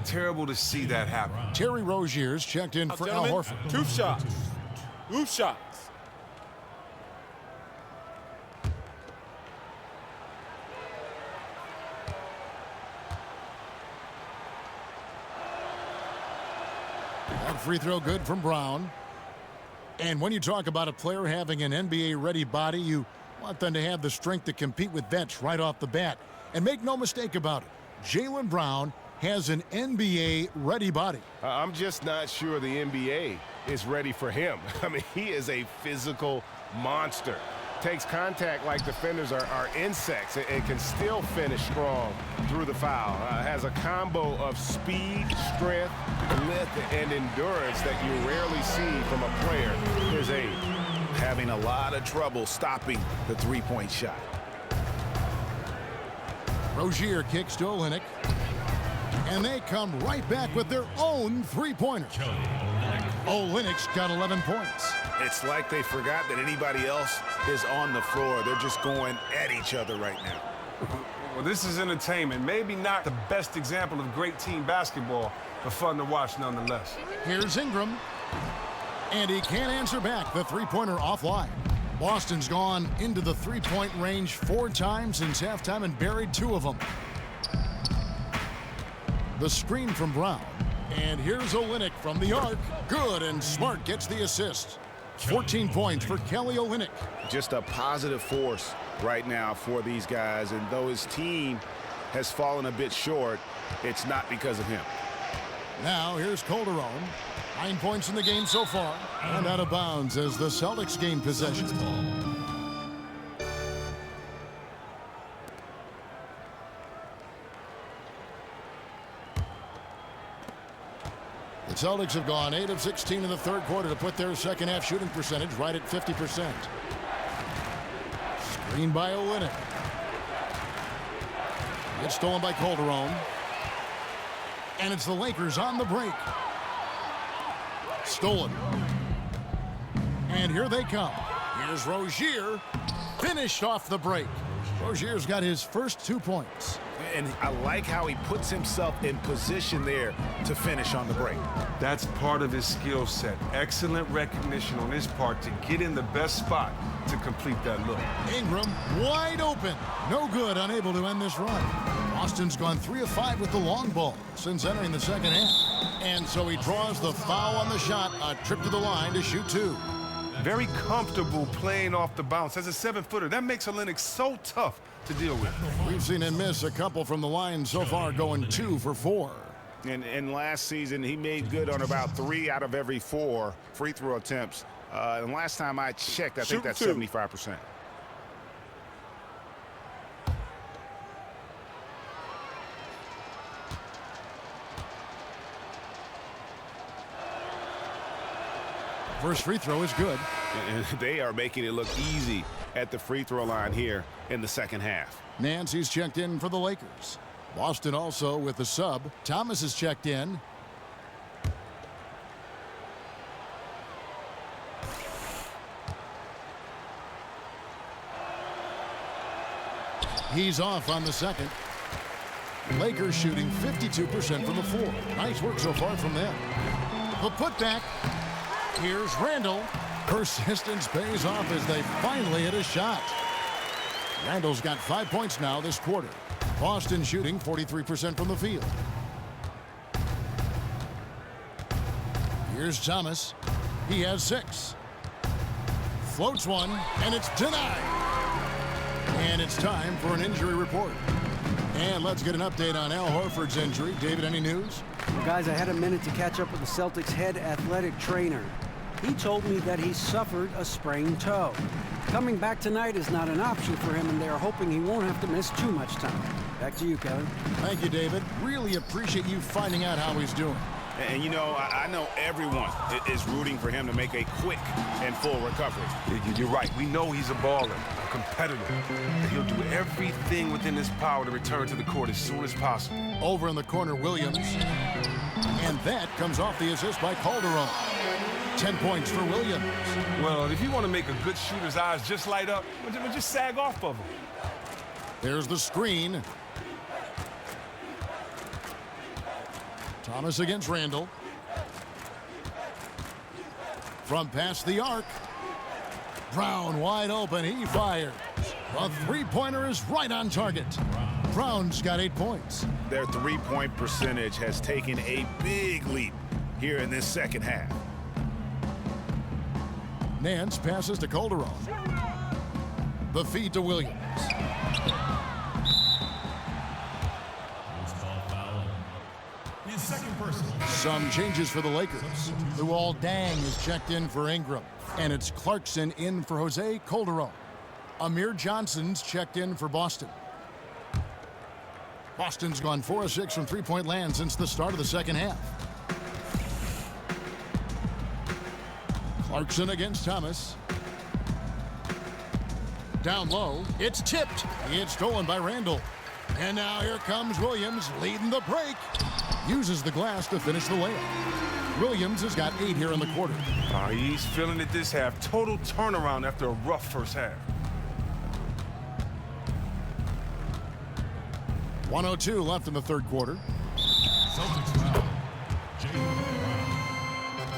terrible to see that happen. Terry Rozier's checked in for Al Horford. 2 shots. 2 shots. That free throw good from Brown. And when you talk about a player having an NBA-ready body, you want them to have the strength to compete with vets right off the bat. And make no mistake about it, Jaylen Brown has an NBA-ready body. I'm just not sure the NBA is ready for him. I mean, he is a physical monster. Takes contact like defenders are insects and can still finish strong through the foul. Has a combo of speed, strength, length, and endurance that you rarely see from a player his age. Having a lot of trouble stopping the three-point shot. Rozier kicks to Olynyk. And they come right back with their own three-pointers. Olynyk's got 11 points. It's like they forgot that anybody else is on the floor. They're just going at each other right now. Well, this is entertainment. Maybe not the best example of great team basketball, but fun to watch nonetheless. Here's Ingram. And he can't answer back. The three-pointer offline. Boston's gone into the three-point range 4 times since halftime and buried 2 of them. The screen from Brown. And here's Olynyk from the arc. Good, and Smart gets the assist. 14 points for Kelly Olynyk. Just a positive force right now for these guys. And though his team has fallen a bit short, it's not because of him. Now here's Calderon. 9 points in the game so far. And out of bounds as the Celtics gain possession. The Celtics have gone 8 of 16 in the third quarter to put their second half shooting percentage right at 50%. Screen by Olynyk. It's stolen by Calderon. And it's the Lakers on the break. Stolen. And here they come. Here's Rozier. Finished off the break. Rozier's got his first 2 points. And I like how he puts himself in position there to finish on the break. That's part of his skill set. Excellent recognition on his part to get in the best spot to complete that look. Ingram wide open. No good, unable to end this run. Boston's gone 3 of 5 with the long ball since entering the second half. And so he draws the foul on the shot, a trip to the line to shoot 2. Very comfortable playing off the bounce. As a 7-footer, that makes Olynyk so tough to deal with. We've seen him miss a couple from the line so far, going 2 for 4. And last season, he made good on about 3 out of every 4 free throw attempts. And last time I checked, I think that's 75%. First free throw is good. And they are making it look easy at the free throw line here in the second half. Nancy's checked in for the Lakers. Boston also with the sub. Thomas is checked in. He's off on the second. Lakers shooting 52% from the floor. Nice work so far from them. The putback. Here's Randall. Persistence pays off as they finally hit a shot. Randall's got 5 points now this quarter. Boston shooting 43% from the field. Here's Thomas. He has 6. Floats one, and it's denied. And it's time for an injury report. And let's get an update on Al Horford's injury. David, any news? Well, guys, I had a minute to catch up with the Celtics head athletic trainer. He told me that he suffered a sprained toe. Coming back tonight is not an option for him, and they are hoping he won't have to miss too much time. Back to you, Kevin. Thank you, David. Really appreciate you finding out how he's doing. And, you know, I know everyone is rooting for him to make a quick and full recovery. You're right. We know he's a baller, a competitor. And he'll do everything within his power to return to the court as soon as possible. Over in the corner, Williams. And that comes off the assist by Calderon. 10 points for Williams. Well, if you want to make a good shooter's eyes just light up, well, just sag off of him. There's the screen. Thomas against Randall. From past the arc. Brown wide open. He fires. A three-pointer is right on target. Brown's got 8 points. Their three-point percentage has taken a big leap here in this second half. Nance passes to Calderon. The feed to Williams. His second personal. Some changes for the Lakers. Luol Deng is checked in for Ingram. And it's Clarkson in for Jose Calderon. Amir Johnson's checked in for Boston. Boston's gone 4 of 6 from three-point land since the start of the second half. Clarkson against Thomas. Down low. It's tipped. It's stolen by Randall. And now here comes Williams leading the break. Uses the glass to finish the layup. Williams has got 8 here in the quarter. He's feeling it this half. Total turnaround after a rough first half. 1:02 left in the third quarter. Celtics foul. Jaylen Brown.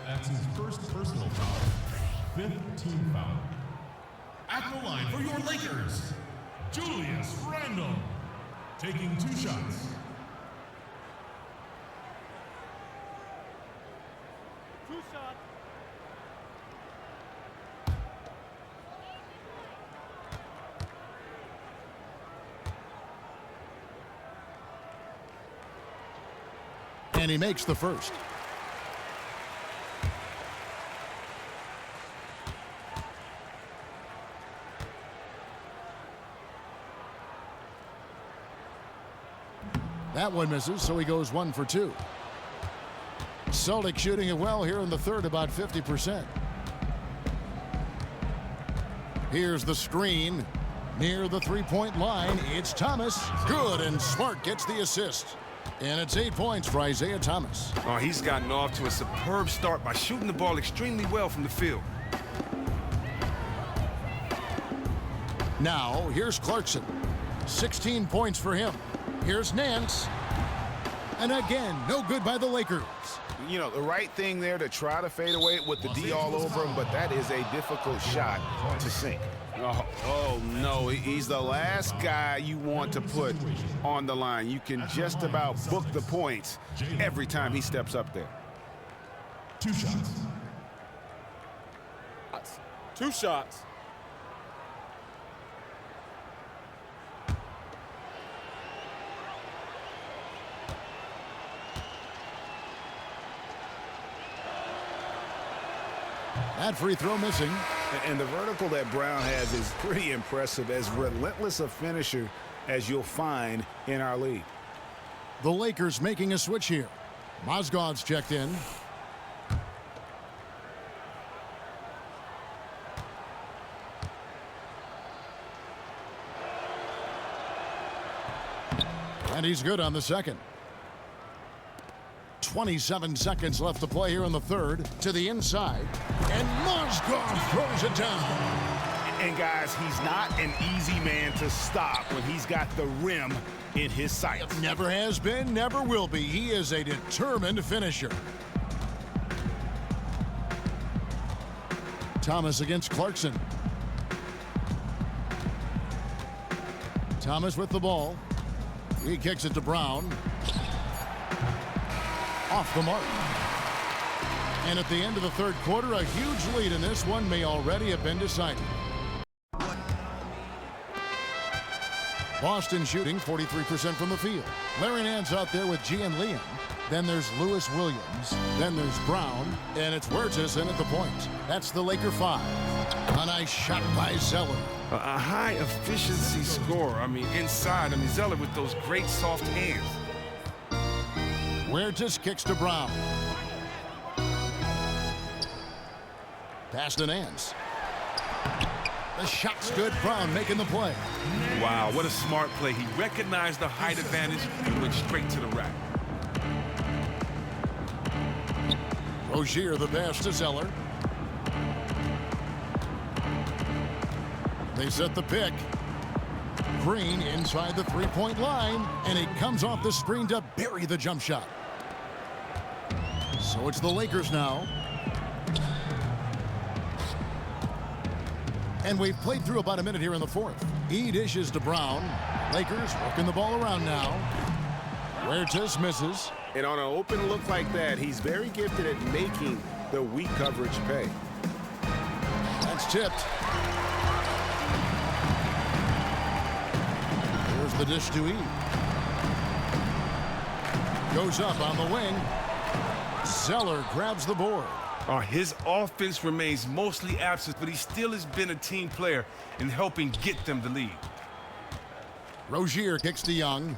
That's his first personal foul. 5th team foul. At the line for your Lakers, Julius Randle. Taking 2 shots. And he makes the first. That one misses, so he goes 1 for 2. Celtics shooting it well here in the third, about 50%. Here's the screen. Near the three-point line, it's Thomas. Good, and Smart gets the assist. And it's 8 points for Isaiah Thomas. He's gotten off to a superb start by shooting the ball extremely well from the field. Now, here's Clarkson. 16 points for him. Here's Nance. And again, no good by the Lakers. You know, the right thing there to try to fade away with the D all over him, but that is a difficult shot to sink. Oh, no, he's the last guy you want to put on the line. You can just about book the points every time he steps up there. 2 shots. 2 shots. That free throw missing. And the vertical that Brown has is pretty impressive, as relentless a finisher as you'll find in our league. The Lakers making a switch here. Mozgov's checked in. And he's good on the second. 27 seconds left to play here in the third. To the inside. And Mozgov throws it down. And guys, he's not an easy man to stop when he's got the rim in his sights. Never has been, never will be. He is a determined finisher. Thomas against Clarkson. Thomas with the ball. He kicks it to Brown. Off the mark. And at the end of the third quarter, a huge lead in this one may already have been decided. Boston shooting 43% from the field. Larry Nance out there with G and Liam. Then there's Lewis Williams. Then there's Brown. And it's Huertas in at the point. That's the Laker 5. A nice shot by Zeller. A high-efficiency scorer. Inside. Zeller with those great soft hands. Huertas kicks to Brown. Pass to Nance. The shot's good. Brown making the play. Wow, what a smart play. He recognized the height advantage and went straight to the rack. Rozier the pass to Zeller. They set the pick. Green inside the three-point line, and it comes off the screen to bury the jump shot. So it's the Lakers now. And we've played through about a minute here in the fourth. E dishes to Brown. Lakers working the ball around now. Huertas misses. And on an open look like that, he's very gifted at making the weak coverage pay. That's tipped. Here's the dish to E. Goes up on the wing. Zeller grabs the board. His offense remains mostly absent, but he still has been a team player in helping get them the lead. Rozier kicks to Young.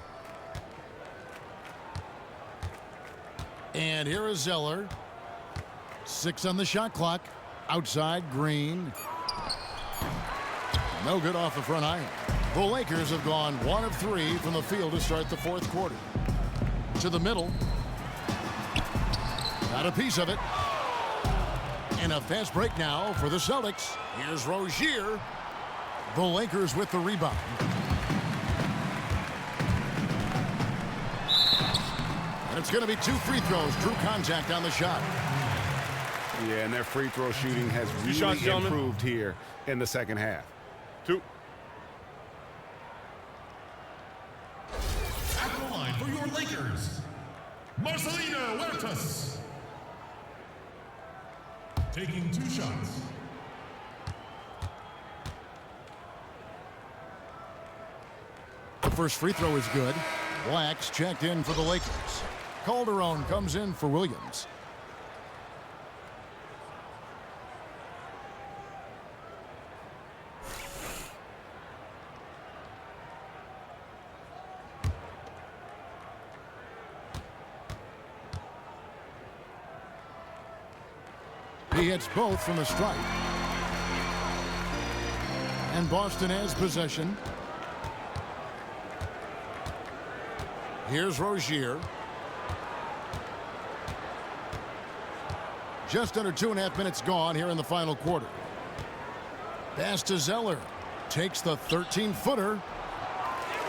And here is Zeller. 6 on the shot clock. Outside, Green. No good off the front iron. The Lakers have gone 1 of 3 from the field to start the fourth quarter. To the middle. Got a piece of it. And a fast break now for the Celtics. Here's Rozier. The Lakers with the rebound. And it's going to be 2 free throws. Drew contact on the shot. Yeah, and their free throw shooting has really improved here in the second half. 2. At the line for your Lakers, Marcelino Huertas. Taking 2 shots. The first free throw is good. Black's checked in for the Lakers. Calderon comes in for Williams. He hits both from the stripe. And Boston has possession. Here's Rozier. Just under 2.5 minutes gone here in the final quarter. Pass to Zeller. Takes the 13-footer.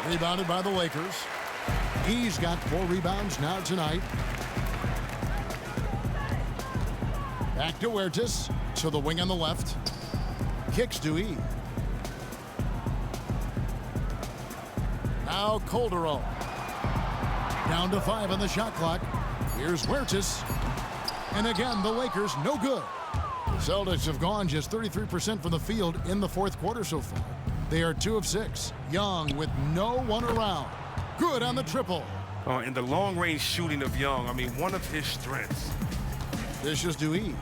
Rebounded by the Lakers. He's got 4 rebounds now tonight. Back to Huertas. To the wing on the left. Kicks to E. Now Calderon. Down to 5 on the shot clock. Here's Huertas. And again, the Lakers no good. The Celtics have gone just 33% from the field in the fourth quarter so far. They are 2 of 6. Young with no one around. Good on the triple. And the long-range shooting of Young, I mean, one of his strengths. Dishes to E.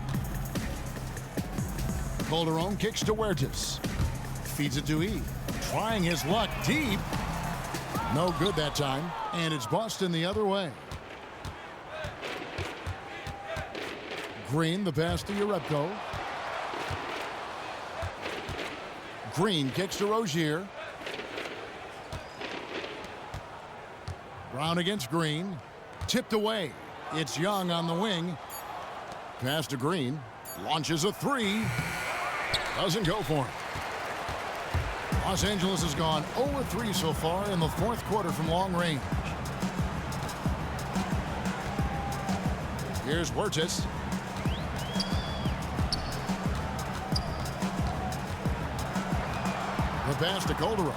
Calderon kicks to Huertas. Feeds it to E. Trying his luck deep. No good that time. And it's Boston the other way. Green, the pass to Urepko. Green kicks to Rozier. Brown against Green. Tipped away. It's Young on the wing. Pass to Green. Launches a 3. Doesn't go for it. Los Angeles has gone 0-3 so far in the fourth quarter from long range. Here's Huertas. The pass to Calderon.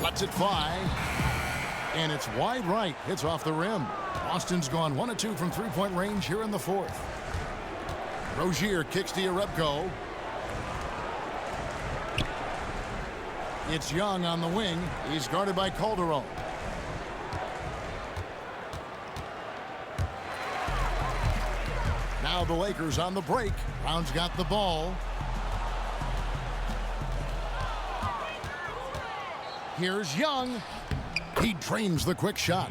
Lets it fly. And it's wide right. Hits off the rim. Boston's gone 1 of 2 from three-point range here in the fourth. Rozier kicks to Urepko. It's Young on the wing. He's guarded by Calderon. Now the Lakers on the break. Brown's got the ball. Here's Young. He drains the quick shot.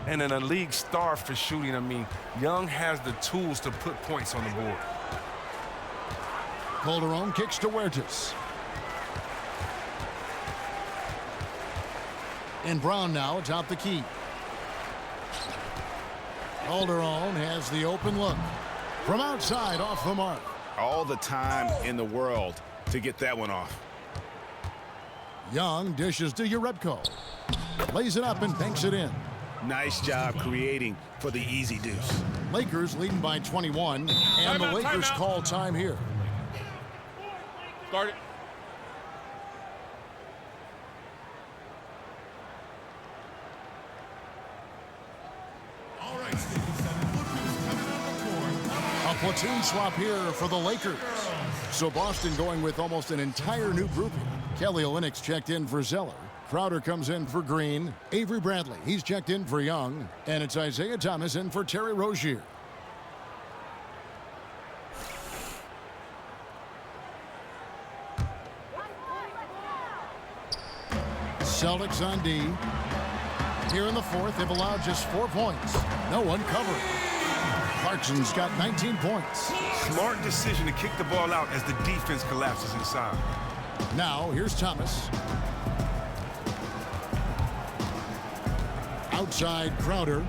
And in a league star for shooting, I mean, Young has the tools to put points on the board. Calderon kicks to Huertas. And Brown now atop the key. Calderon has the open look. From outside, off the mark. All the time in the world to get that one off. Young dishes to Urebko. Lays it up and banks it in. Nice job creating for the easy deuce. Lakers leading by 21, and the Lakers call time here. Start it. All right, Steve, look who's coming on the court. A platoon swap here for the Lakers. So Boston going with almost an entire new group here. Kelly Olynyk's checked in for Zeller. Crowder comes in for Green. Avery Bradley, he's checked in for Young. And it's Isaiah Thomas in for Terry Rozier. Celtics on D. Here in the fourth, they've allowed just 4 points. No one covering. Clarkson's got 19 points. Smart decision to kick the ball out as the defense collapses inside. Now, here's Thomas. Outside Crowder.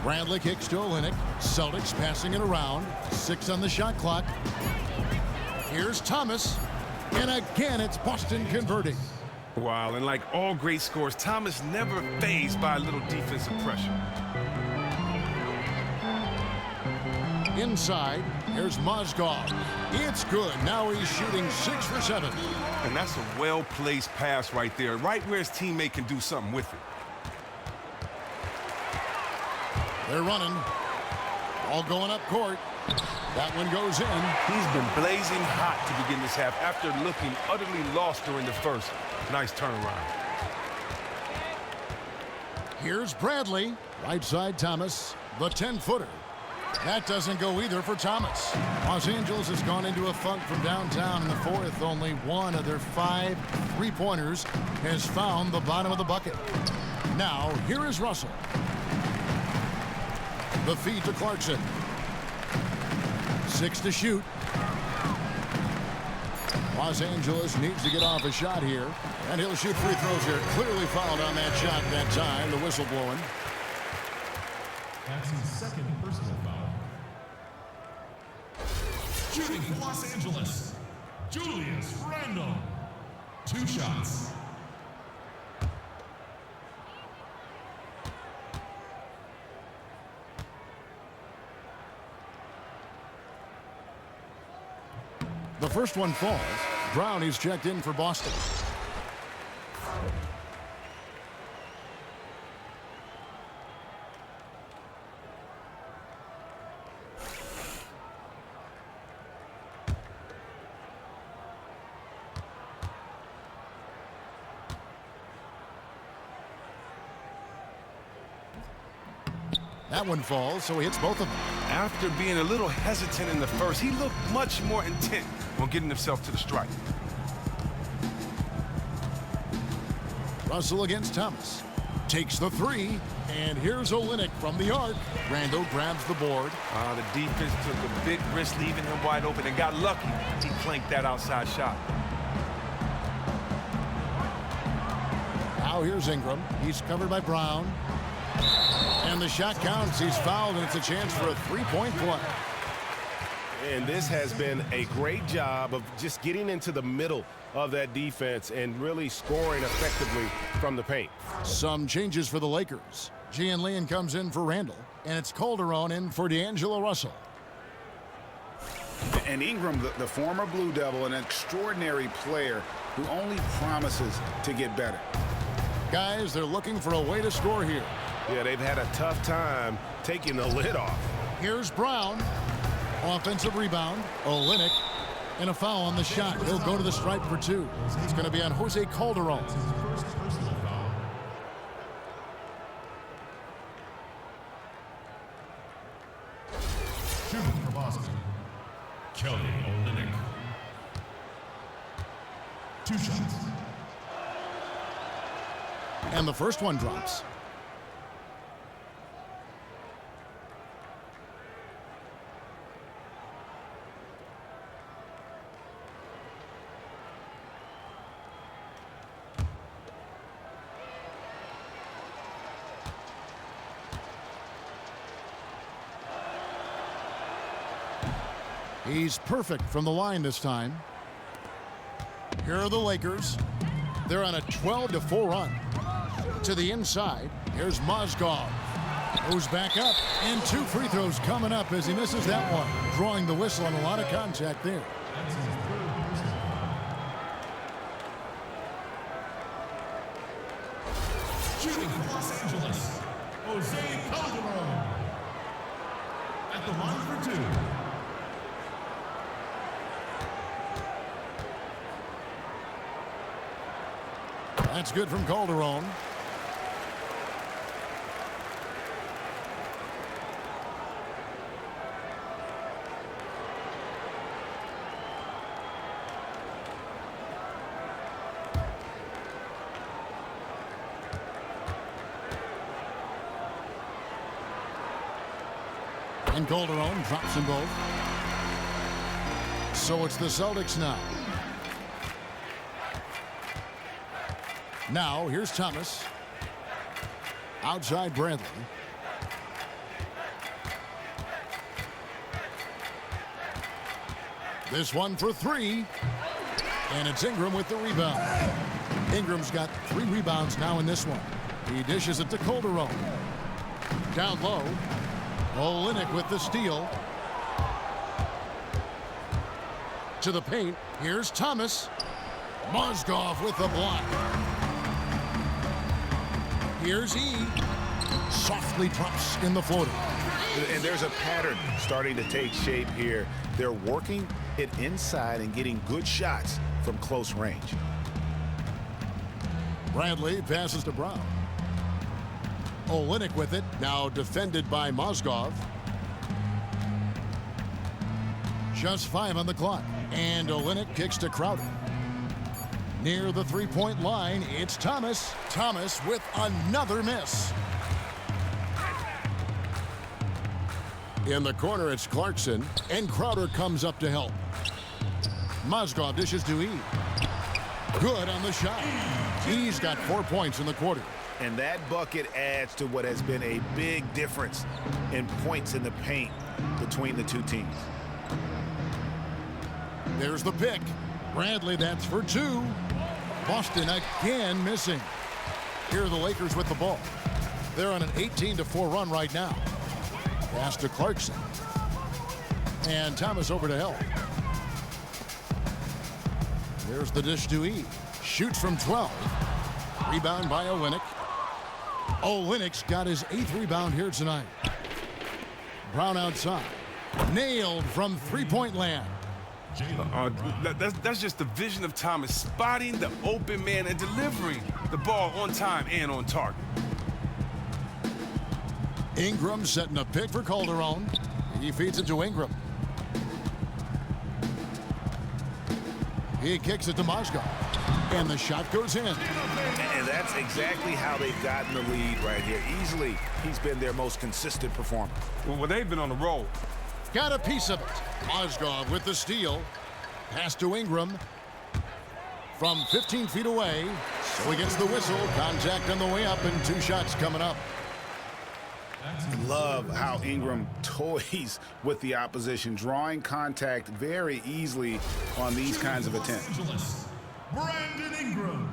Bradley kicks to Olynyk. Celtics passing it around. 6 on the shot clock. Here's Thomas. And again, it's Boston converting. Wow, and like all great scores, Thomas never fazed by a little defensive pressure. Inside, here's Mozgov. It's good. Now he's shooting 6 for 7. And that's a well-placed pass right there, right where his teammate can do something with it. They're running. All going up court. That one goes in. He's been blazing hot to begin this half after looking utterly lost during the first. Nice turnaround. Here's Bradley. Right side Thomas. The 10-footer. That doesn't go either for Thomas. Los Angeles has gone into a funk from downtown in the fourth. Only one of their 5 3-pointers has found the bottom of the bucket. Now, here is Russell. The feed to Clarkson. 6 to shoot. Los Angeles needs to get off a shot here, and he'll shoot free throws here. Clearly fouled on that shot that time. The whistle blowing. That's his second personal foul. Shooting for Los Angeles, Julius Randle. 2 shots. The first one falls. Brown is checked in for Boston. That one falls, so he hits both of them. After being a little hesitant in the first, he looked much more intent on getting himself to the strike. Russell against Thomas. Takes the 3, and here's Olynyk from the arc. Randle grabs the board. The defense took a big risk leaving him wide open and got lucky. He clanked that outside shot. Now here's Ingram. He's covered by Brown. And the shot counts. He's fouled, and it's a chance for a 3-point play. And this has been a great job of just getting into the middle of that defense and really scoring effectively from the paint. Some changes for the Lakers. Gian Leon comes in for Randle, and it's Calderon in for D'Angelo Russell. And Ingram, the former Blue Devil, an extraordinary player who only promises to get better. Guys, they're looking for a way to score here. Yeah, they've had a tough time taking the lid off. Here's Brown. Offensive rebound. Olynyk. And a foul on the shot. He'll go to the stripe for 2. It's going to be on Jose Calderon. First personal foul. Shooting for Boston, Kelly Olynyk. 2 shots. And the first one drops. He's perfect from the line this time. Here are the Lakers. They're on a 12-4 run. To the inside, here's Mozgov. Goes back up, and 2 free throws coming up as he misses that one. Drawing the whistle on a lot of contact there. Shooting for Los Angeles, Jose Calderon. At the line for 2. That's good from Calderon. And Calderon drops them both. So it's the Celtics now. Now, here's Thomas. Outside Bradley. This one for 3. And it's Ingram with the rebound. Ingram's got 3 rebounds now in this one. He dishes it to Calderon. Down low. Olynyk with the steal. To the paint. Here's Thomas. Mozgov with the block. Here's E. Softly drops in the floater. And there's a pattern starting to take shape here. They're working it inside and getting good shots from close range. Bradley passes to Brown. Olynyk with it, now defended by Mozgov. Just 5 on the clock, and Olynyk kicks to Crowder. Near the 3-point line, it's Thomas. Thomas with another miss. In the corner, it's Clarkson, and Crowder comes up to help. Mozgov dishes to E. Good on the shot. He's got 4 points in the quarter. And that bucket adds to what has been a big difference in points in the paint between the two teams. There's the pick. Bradley, that's for 2. Boston again missing. Here are the Lakers with the ball. They're on an 18-4 run right now. Pass to Clarkson. And Thomas over to help. There's the dish to E. Shoots from 12. Rebound by Olynyk. Olynyk's got his 8th rebound here tonight. Brown outside. Nailed from 3-point land. That's just the vision of Thomas, spotting the open man and delivering the ball on time and on target. Ingram setting a pick for Calderon. He feeds it to Ingram. He kicks it to Mozgov. And the shot goes in. And that's exactly how they've gotten the lead right here. Easily, he's been their most consistent performer. Well, they've been on the roll. Got a piece of it. Mozgov with the steal. Pass to Ingram. From 15 feet away. So he gets the whistle. Contact on the way up and 2 shots coming up. Love how Ingram toys with the opposition, drawing contact very easily on these kinds of attempts. Brandon Ingram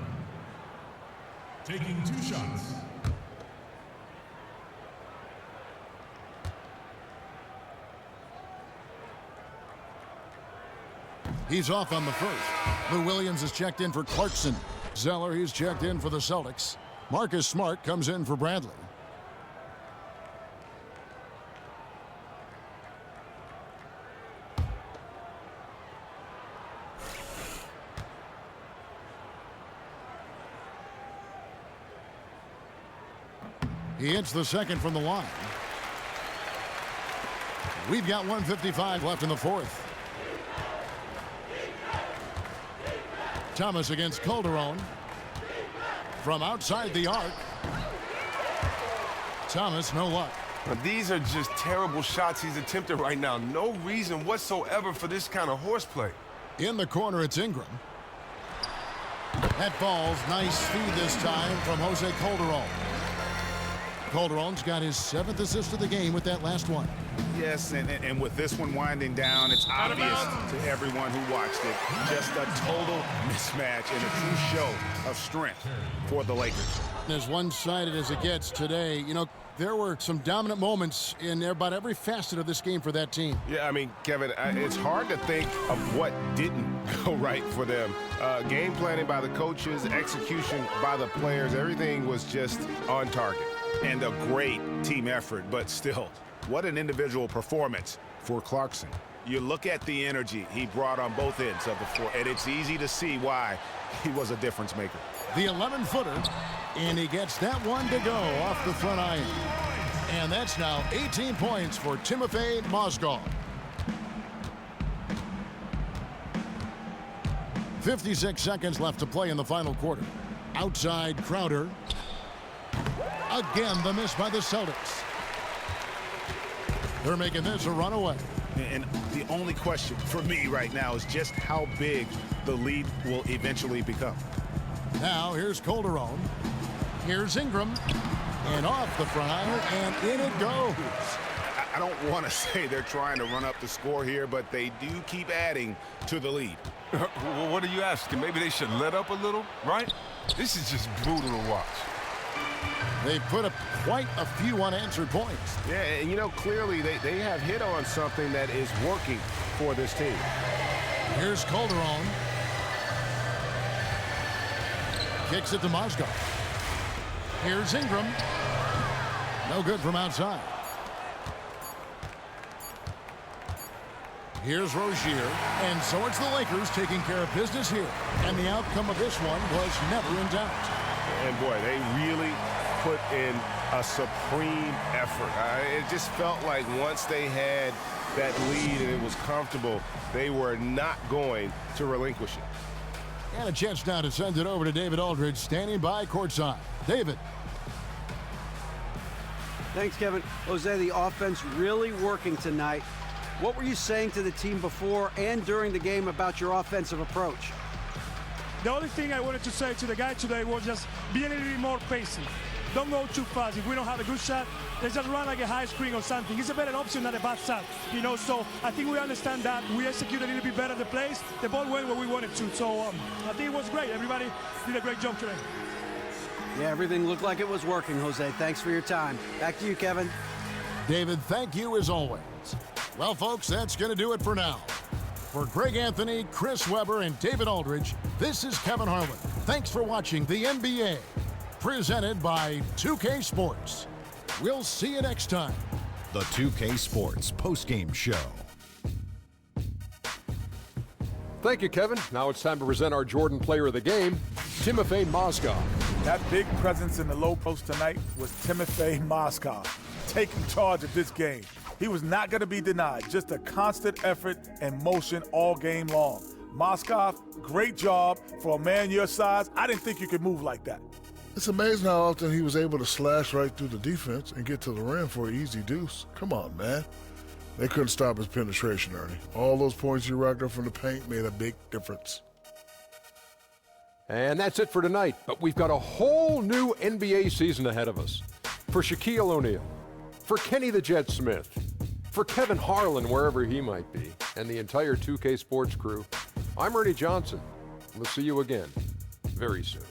taking 2 shots. He's off on the first. Lou Williams is checked in for Clarkson. Zeller, he's checked in for the Celtics. Marcus Smart comes in for Bradley. He hits the second from the line. We've got 1:55 left in the 4th. Thomas against Calderon. From outside the arc. Thomas, no luck. Now, these are just terrible shots he's attempting right now. No reason whatsoever for this kind of horseplay. In the corner, it's Ingram. That ball's nice feed this time from Jose Calderon. Calderon's got his 7th assist of the game with that last one. Yes, and with this one winding down, it's obvious to everyone who watched it. Just a total mismatch and a true show of strength for the Lakers. As one-sided as it gets today, you know, there were some dominant moments in about every facet of this game for that team. Yeah, I mean, Kevin, it's hard to think of what didn't go right for them. Game planning by the coaches, execution by the players, everything was just on target. And a great team effort, but still, what an individual performance for Clarkson. You look at the energy he brought on both ends of the floor, and it's easy to see why he was a difference maker. The 11-footer, and he gets that one to go off the front iron. And that's now 18 points for Timofey Mozgov. 56 seconds left to play in the final quarter. Outside Crowder. Again, the miss by the Celtics. They're making this a runaway. And the only question for me right now is just how big the lead will eventually become. Now here's Calderon. Here's Ingram. And off the front iron, and in it goes. I don't want to say they're trying to run up the score here, but they do keep adding to the lead. Well, what are you asking? Maybe they should let up a little, right? This is just brutal to watch. They put up quite a few unanswered points. Yeah, and you know, clearly they have hit on something that is working for this team. Here's Calderon. Kicks it to Mozgov. Here's Ingram. No good from outside. Here's Rozier. And so it's the Lakers taking care of business here. And the outcome of this one was never in doubt. And boy, they really put in a supreme effort. It just felt like once they had that lead and it was comfortable, they were not going to relinquish it. And a chance now to send it over to David Aldridge, standing by courtside. David. Thanks, Kevin. Jose, the offense really working tonight. What were you saying to the team before and during the game about your offensive approach? The only thing I wanted to say to the guy today was just be a little bit more patient. Don't go too fast. If we don't have a good shot, let's just run like a high screen or something. It's a better option than a bad shot, you know. So I think we understand that. We execute a little bit better the plays. The ball went where we wanted to. So I think it was great. Everybody did a great job today. Yeah, everything looked like it was working, Jose. Thanks for your time. Back to you, Kevin. David, thank you as always. Well, folks, that's going to do it for now. For Greg Anthony, Chris Webber, and David Aldridge, this is Kevin Harlan. Thanks for watching the NBA, presented by 2K Sports. We'll see you next time. The 2K Sports postgame show. Thank you, Kevin. Now it's time to present our Jordan Player of the Game, Timofey Mozgov. That big presence in the low post tonight was Timofey Mozgov, taking charge of this game. He was not going to be denied. Just a constant effort and motion all game long. Mozgov, great job for a man your size. I didn't think you could move like that. It's amazing how often he was able to slash right through the defense and get to the rim for an easy deuce. Come on, man. They couldn't stop his penetration, Ernie. All those points he racked up from the paint made a big difference. And that's it for tonight, but we've got a whole new NBA season ahead of us. For Shaquille O'Neal, for Kenny the Jet Smith, for Kevin Harlan, wherever he might be, and the entire 2K Sports crew, I'm Ernie Johnson. We'll see you again very soon.